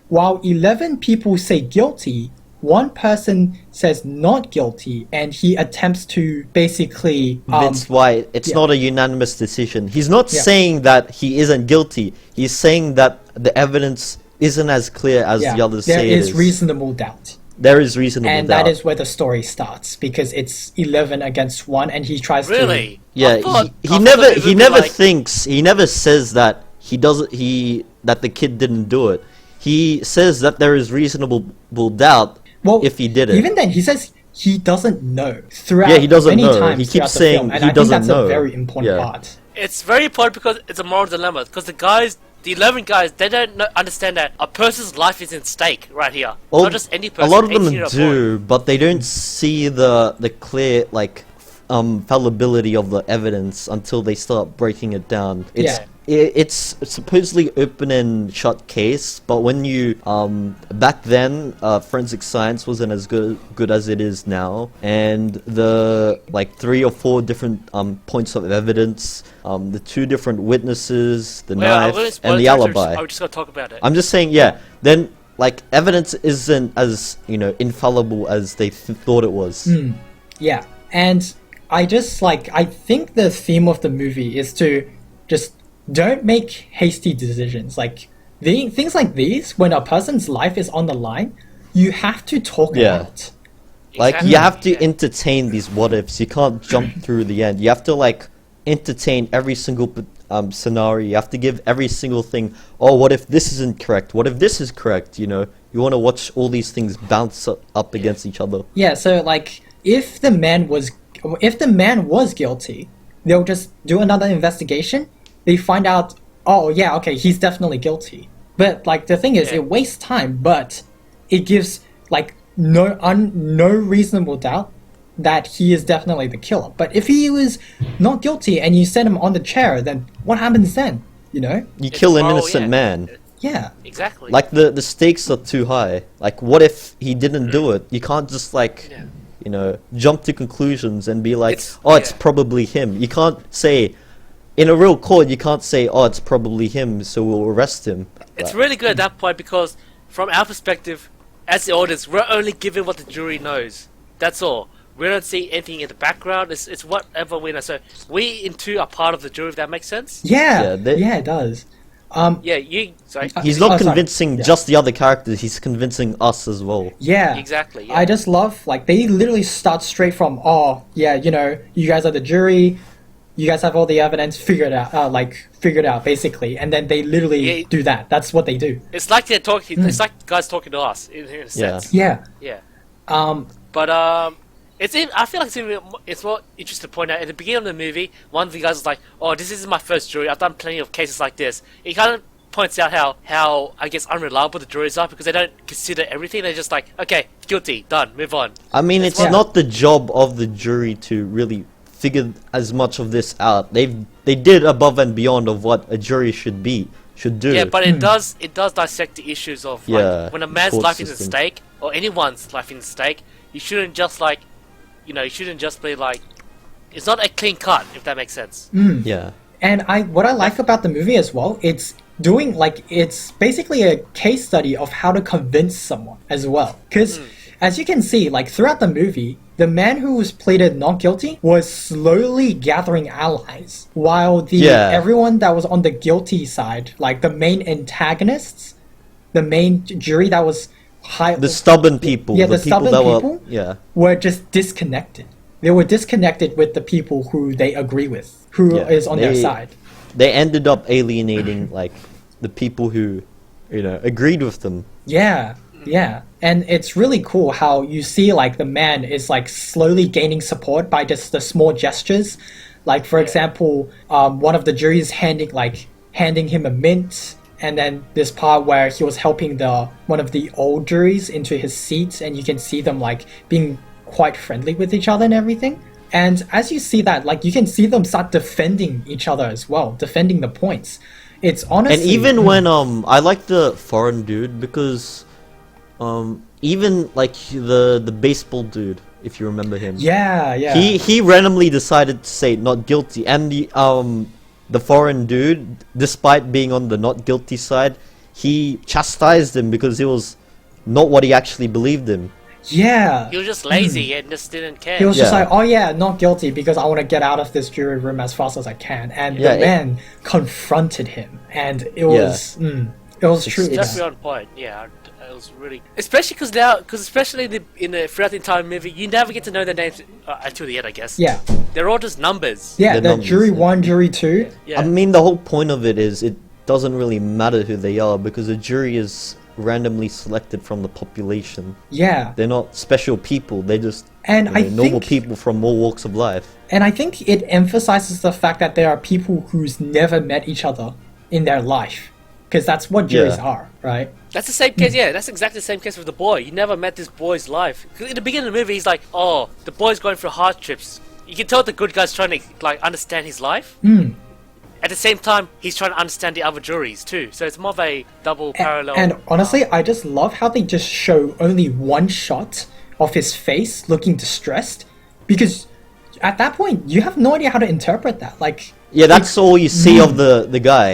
While 11 people say guilty, one person says not guilty, and he attempts to basically... Vince White, it's yeah. not a unanimous decision. He's not Yeah. saying that he isn't guilty. He's saying that the evidence isn't as clear as the others there say it is is. reasonable doubt. There is reasonable And doubt. that is where the story starts, because it's 11 against 1, and he tries Really? Yeah, I thought he the never movie he would be never like- thinks, he never says that that the kid didn't do it. He says that there is reasonable doubt if he did it. Even then, he says he doesn't know throughout. Yeah, he doesn't many know. Times He keeps throughout the saying film, and he I doesn't think that's know. a very important Yeah. part. It's very important because it's a moral dilemma. Because the 11 guys, they don't understand that a person's life is in stake right here. Well, Not just any person. a lot of them 18-year-old boy. do, but they don't see the clear fallibility of the evidence until they start breaking it down. It's Yeah. it's supposedly open and shut case, but when you back then forensic science wasn't as good as it is now, and the 3 or 4 different points of evidence, the 2 different witnesses, the Well, I'm gonna knife, spoil and the it, so alibi. I'm just gonna talk about it. I'm just saying, yeah. Then, evidence isn't as infallible as they thought it was. Yeah, and I think the theme of the movie is to just don't make hasty decisions. Things like these, when a person's life is on the line, you have to talk Yeah. about. Exactly. You have to Yeah. entertain these what ifs. You can't jump through the end. You have to entertain every single scenario. You have to give every single thing. Oh, what if this isn't correct? What if this is correct? You want to watch all these things bounce up against each other. Yeah, so if the man was guilty, they'll just do another investigation. They find out, oh yeah, okay, he's definitely guilty. But the thing is, Yeah. it wastes time, but it gives no reasonable doubt that he is definitely the killer. But if he was not guilty and you set him on the chair, then what happens then? You kill an moral, innocent yeah. man. Yeah. Exactly. The stakes are too high. What if he didn't do it? You can't just jump to conclusions and be like, It's- oh, it's yeah. probably him. You can't say, in a real court, you can't say, oh, it's probably him, so we'll arrest him. It's really good at that point because, from our perspective, as the audience, we're only given what the jury knows. That's all. We don't see anything in the background. It's whatever we know. So we, in two, are part of the jury. If that makes sense. Yeah. Yeah, Yeah, it does. Yeah. You. Sorry. He's not Oh, sorry. convincing Yeah. just the other characters, he's convincing us as well. Yeah. Exactly. Yeah. I just love, they literally start straight from, oh, yeah, you guys are the jury, you guys have all the evidence, figure it out, basically. And then they literally Yeah. do that. That's what they do. It's like they're talking. It's like guys talking to us in a sense. Yeah. Yeah. Um, But I feel like it's more interesting to point out at the beginning of the movie. One of the guys was like, "Oh, this isn't my first jury. I've done plenty of cases like this." He kind of points out how I guess unreliable the juries are because they don't consider everything. They're just like, okay, guilty, done, move on. I mean, That's it's why- not the job of the jury to really figure as much of this out. They did above and beyond of what a jury should do. Yeah, but it does dissect the issues of like Yeah, when a man's court life is at system. stake or anyone's life is at stake, you shouldn't just like, you shouldn't just be like, it's not a clean cut if that makes sense. Yeah. And what I like about the movie as well, it's basically a case study of how to convince someone as well. Because as you can see, like throughout the movie, the man who was pleaded not guilty was slowly gathering allies, while everyone that was on the guilty side, like the main antagonists, the main jury that was The stubborn people. Yeah, the the people stubborn that people were were just disconnected. They were disconnected with the people who they agree with, who is on their side. They ended up alienating like the people who, agreed with them. Yeah, yeah. And it's really cool how you see like the man is like slowly gaining support by just the small gestures. Like for example, one of the juries handing him a mint, and then this part where he was helping one of the old juries into his seats, and you can see them like being quite friendly with each other and everything. And as you see that, like you can see them start defending each other as well, defending the points. It's honestly, And even when I like the foreign dude because even like the baseball dude, if you remember him. yeah, He randomly decided to say not guilty, and the foreign dude, despite being on the not guilty side, he chastised him because it was not what he actually believed in. yeah. He was just lazy and just didn't care. He was just Yeah. like, oh yeah, not guilty because I want to get out of this jury room as fast as I can. And Yeah, the man confronted him, and it was, it was true. It's Definitely on point. Yeah, it was really, especially especially throughout the entire movie, you never get to know their names until the end, I guess. Yeah, They're all just numbers. yeah. The The numbers, jury yeah. 1, jury 2. Yeah. I mean, the whole point of it is it doesn't really matter who they are because a jury is randomly selected from the population. Yeah, They're not special people. They're just and I normal think, people from all walks of life. and I think it emphasizes the fact that there are people who's never met each other in their life, because that's what juries Yeah. are, right? That's the same case, yeah, that's exactly the same case with the boy. You never met this boy's life. 'Cause in the beginning of the movie, he's like, oh, the boy's going through hardships. You can tell the good guy's trying to, like, understand his life. At the same time, he's trying to understand the other juries, too. So it's more of a double parallel. And honestly, I just love how they just show only one shot of his face looking distressed, because at that point you have no idea how to interpret that. Like, Yeah, that's all you see of the guy.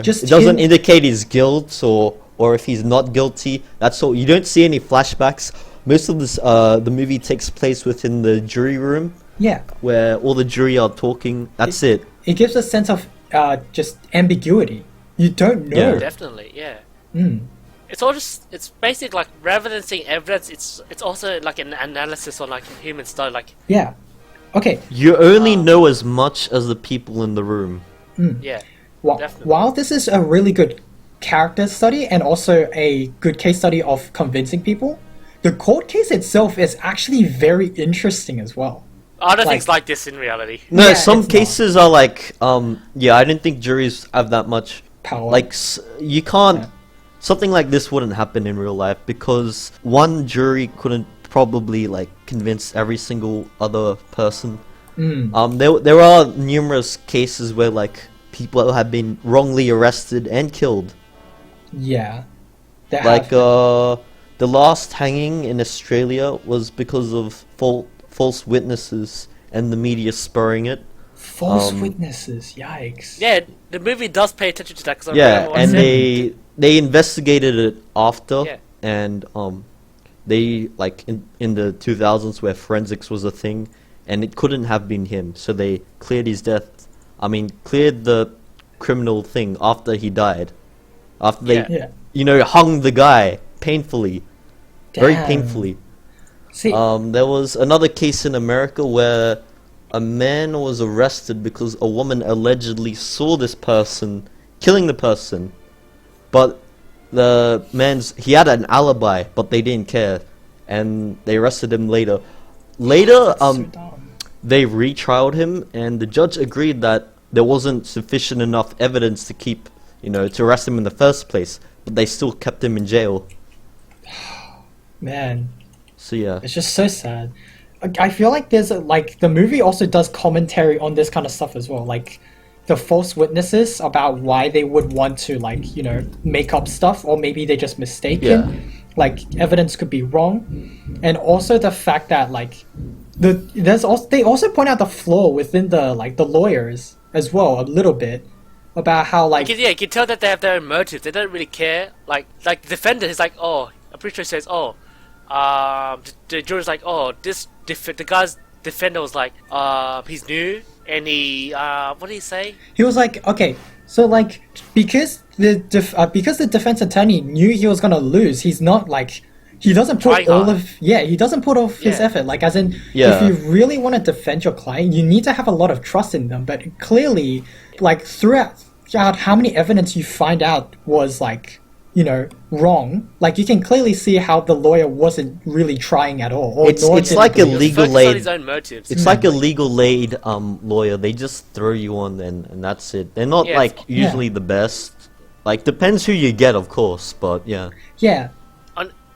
Just it doesn't him- indicate his guilt or if he's not guilty. That's all. You don't see any flashbacks. Most of this the movie takes place within the jury room yeah, where all the jury are talking. That's it. it gives a sense of just ambiguity. You don't know. Yeah. Definitely, yeah. It's all just, it's basic, like, rather than seeing evidence, it's also like an analysis on, like, human style, like, Yeah. Okay. You only know as much as the people in the room. yeah. Definitely. While this is a really good character study and also a good case study of convincing people, the court case itself is actually very interesting as well. I don't Like- think it's like this in reality. No, Yeah, some it's not. cases are like, I don't think juries have that much Power. Like, you can't. Something like this wouldn't happen in real life because one jury couldn't probably like convince every single other person. There are numerous cases where like people have been wrongly arrested and killed. Yeah. There Like have- the last hanging in Australia was because of false witnesses and the media spurring it. false witnesses. Yikes. Yeah, the movie does pay attention to that, because I Yeah, remember what I and said. they investigated it after, Yeah. and they like in the 2000s where forensics was a thing, and it couldn't have been him, so they cleared his death. I mean, cleared the criminal thing after he died, after they Yeah. Yeah. hung the guy painfully, very Damn. painfully. See, There was another case in America where a man was arrested because a woman allegedly saw this person killing the person, but he had an alibi, but they didn't care, and they arrested him later. Later, so dumb. they retrialed him, and the judge agreed that there wasn't sufficient enough evidence to keep to arrest him in the first place, but they still kept him in jail. Man, So yeah. it's just so sad. I feel like the movie also does commentary on this kind of stuff as well, like the false witnesses about why they would want to make up stuff, or maybe they're just mistaken. Yeah. Like evidence could be wrong, and also the fact that they also point out the flaw within the lawyers as well a little bit about how You can tell that they have their own motives. They don't really care. Like the defender is like, oh, I'm pretty sure he says, oh, the jury's like, oh, the guy's defender was like, he's new, and he, what did he say? he was like, okay, so because the defense attorney knew he was gonna lose, he's not he doesn't put Trying all hard. he doesn't put all of his Yeah. effort, as in Yeah. if you really want to defend your client, you need to have a lot of trust in them, but clearly throughout how many evidence you find out was wrong, you can clearly see how the lawyer wasn't really trying at all, or It's nor it's did like he a believe. legal Focus on aid. his own motives. It's like a legal aid lawyer. They just throw you on and that's it. They're not Yeah, usually the best. Depends who you get, of course, but yeah. Yeah.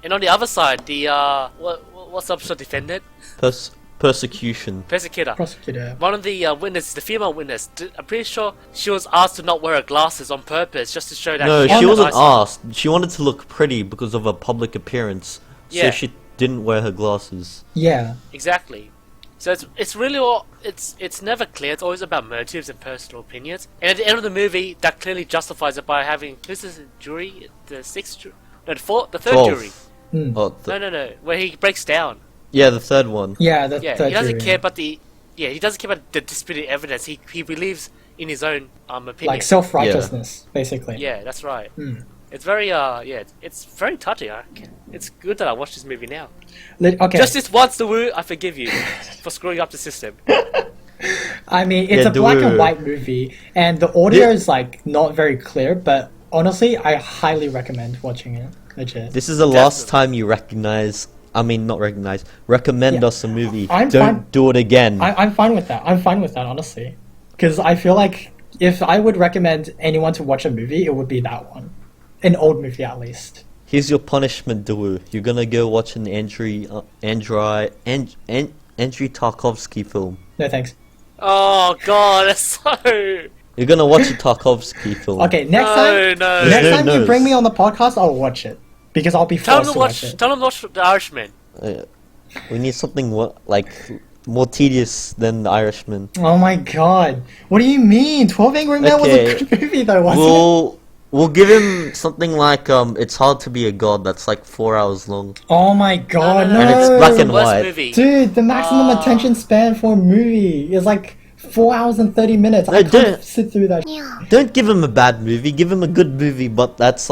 And on the other side, the what's the opposite defendant? Persecution. Persecutor. Prosecutor. One of the witnesses, the female witness, I'm pretty sure she was asked to not wear her glasses on purpose just to show that. No, had she good wasn't eyesight. asked. She wanted to look pretty because of her public appearance, so Yeah. she didn't wear her glasses. Yeah. Exactly. So it's really all it's never clear. It's always about motives and personal opinions. And at the end of the movie, that clearly justifies it by having who's this jury? The sixth jury? No, the third 12. jury. Oh, No. Where he breaks down. yeah, the third one. Yeah, the Yeah, third he doesn't jury. care about he doesn't care about the disputed evidence. He believes in his own opinion. Self-righteousness, basically. Yeah, that's right. Hmm. It's very it's very touching. It's good that I watched this movie now. Okay. Just this once, the woo, I forgive you for screwing up the system. I mean, it's Yeah, a black and dude. white movie, and the audio is not very clear. But honestly, I highly recommend watching it. Legit. This is the last Definitely. time you recommend Yeah. us a movie. I'm Don't fine. do it again. I'm fine with that. I'm fine with that, honestly, because I feel like if I would recommend anyone to watch a movie, it would be that one, an old movie at least. Here's your punishment, Dawu. You're gonna go watch an Andrei Tarkovsky film. No thanks. Oh god, that's so. You're gonna watch a Tarkovsky film. Okay, next No, time, no. next No time you nose. bring me on the podcast, I'll watch it because I'll be Tell him forced to to watch watch. it. Tell him to watch The Irishman. We need something more tedious than The Irishman. Oh my god, what do you mean? 12 Angry Men was Okay. a good movie though, wasn't it? We'll give him something like It's Hard to Be a God. That's like 4 hours long. Oh my god, no! And it's black and Worst white. movie. Dude, the maximum Ah. attention span for a movie is like 4 hours and 30 minutes. I No, can't don't- sit through that. Don't give him a bad movie. Give him a good movie, but that's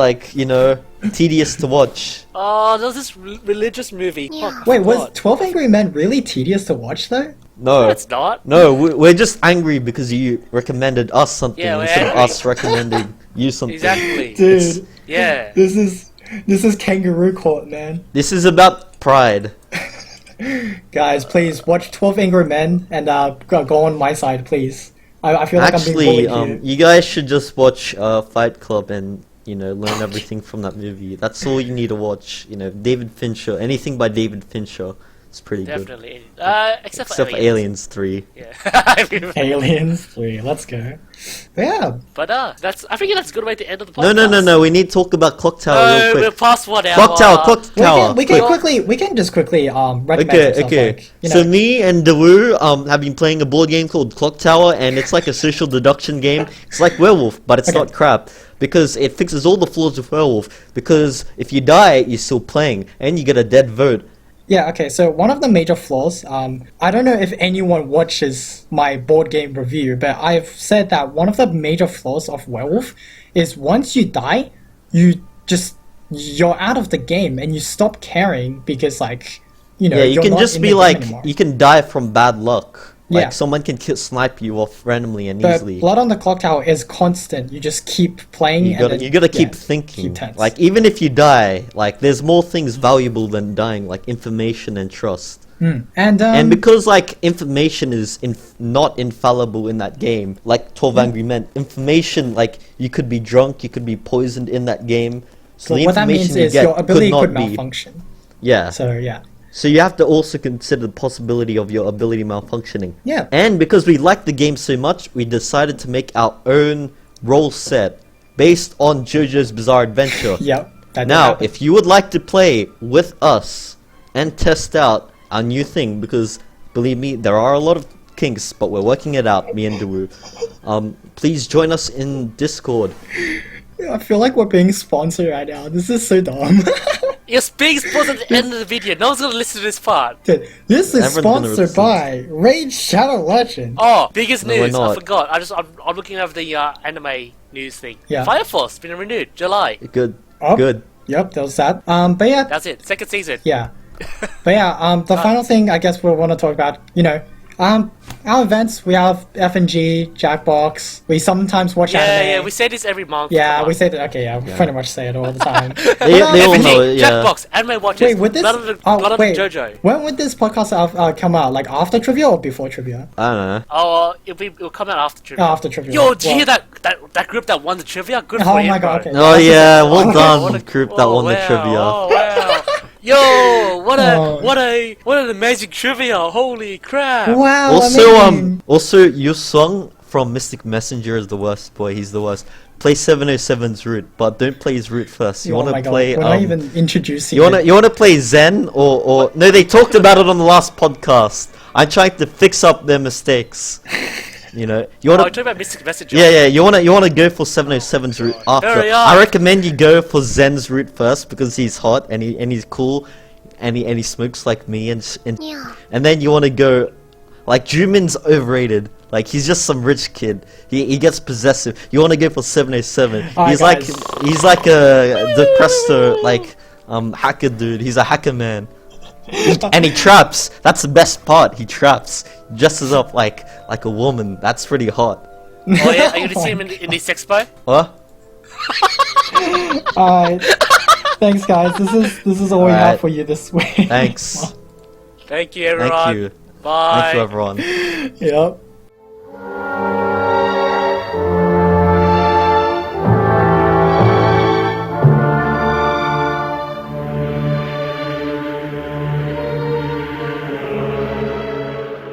tedious to watch. Oh, there's this religious movie. Oh, Wait, was God. 12 Angry Men really tedious to watch though? No, No, it's not. no, we're just angry because you recommended us something Yeah, we're instead of angry. us recommending you something. Exactly. Dude, Yeah. this is kangaroo court, man. This is about pride. Guys, please watch 12 Angry Men and go on my side, please. I feel like Actually, I'm being bullied here. you guys should just watch Fight Club and learn everything from that movie. That's all you need to watch. David Fincher, anything by David Fincher, it's pretty good. Definitely. Except Except for for Aliens 3. Yeah. Aliens 3, let's go. Yeah, But that's. I think that's a good way to end the podcast. No. We need to talk about Clock Tower No, real we're quick. past 1 hour. Clock Tower. we can quick. quickly just quickly recommend Okay, some stuff, okay. like, you So know, me and Dawu have been playing a board game called Clock Tower, and it's like a social deduction game. It's like Werewolf, but it's Okay. not crap because it fixes all the flaws of Werewolf. Because if you die, you're still playing, and you get a dead vote. yeah, okay. So one of the major flaws, I don't know if anyone watches my board game review, but I've said that one of the major flaws of Werewolf is once you die, you're out of the game and you stop caring because Yeah, you you're can not just in be the game like, anymore. you can die from bad luck. Like Yeah. someone can snipe you off randomly and But easily. Blood on the Clock Tower is constant. You just keep playing. You gotta, and then, you gotta keep yeah, thinking. keep tense. Like even if you die, like there's more things valuable than dying, like information and trust. And because like information is not infallible in that game, like 12 Angry Men, information like you could be drunk, you could be poisoned in that game. So the what that means information you is get your ability could could not be. malfunction. Yeah. So yeah. So you have to also consider the possibility of your ability malfunctioning. Yeah. And because we liked the game so much, we decided to make our own role set based on JoJo's Bizarre Adventure. Yep. That did Now, happen. if you would like to play with us and test out our new thing, because believe me, there are a lot of kinks, but we're working it out, me and Dawu. Please join us in Discord. I feel like we're being sponsored right now. This is so dumb. You're being sponsored at the end of the video. No one's gonna listen to this part. Dude, this is Everyone's gonna sponsored by Raid Shadow Legend. Oh, biggest No, we're news! I not. forgot. I'm looking over the anime news thing. Yeah. Fire Force been renewed July. Good. Oh. Good. Yep, that was that. But yeah, That's it. Second season. yeah. But yeah, the final thing I guess we'll want to talk about, our events, we have F&G, Jackbox, we sometimes watch Yeah, anime. yeah. We say this every month. Yeah, Come we on. say that, okay, yeah, we pretty much say it all the time. They all FNG, know it, yeah. Jackbox, anime watches. Wait, would this, Blood on wait, JoJo. when would this podcast come out? Like after trivia or before trivia? I don't know. Oh, it'll come out after trivia. After trivia. Yo, did you hear Well, that group that won the trivia? Good Oh for you, my god, bro. okay. Oh yeah, well Oh, done, What a group that won the wow, trivia. Oh wow. Yo, what Oh. an amazing trivia! Holy crap! Wow, Also, amazing. also your song from Mystic Messenger is the worst. Boy, he's the worst. Play 707's route, but don't play his route first. You Oh want my to god, play we're not even introducing it. you wanna play Zen or no? They talked about it on the last podcast. I'm trying to fix up their mistakes. You know, you Oh, wanna I'm talking about Mystic Messenger. yeah, you wanna go for 707's route after. Hurry up. I recommend you go for Zen's route first because he's hot and he's cool, and he smokes like me and then you wanna go like Jumin's overrated. Like he's just some rich kid. He gets possessive. You wanna go for 707. Alright, guys. He's like a depresso like hacker dude. He's a hacker man. And he traps. That's the best part. He traps. Dresses up like a woman. That's pretty hot. Oh yeah, are you gonna see him in the expo? What? Alright. Thanks guys, this is all we have Alright. for you this week. Thanks. Thank you, everyone. Thank you. Bye. Thank you, everyone. Yep.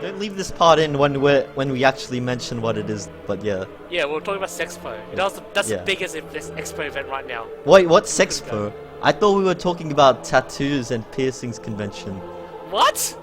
Don't leave this part in when we actually mention what it is. But yeah. Yeah, we're talking about Sexpo. That's Yeah. the biggest expo event right now. Wait, what's Sexpo? I thought we were talking about tattoos and piercings convention. What?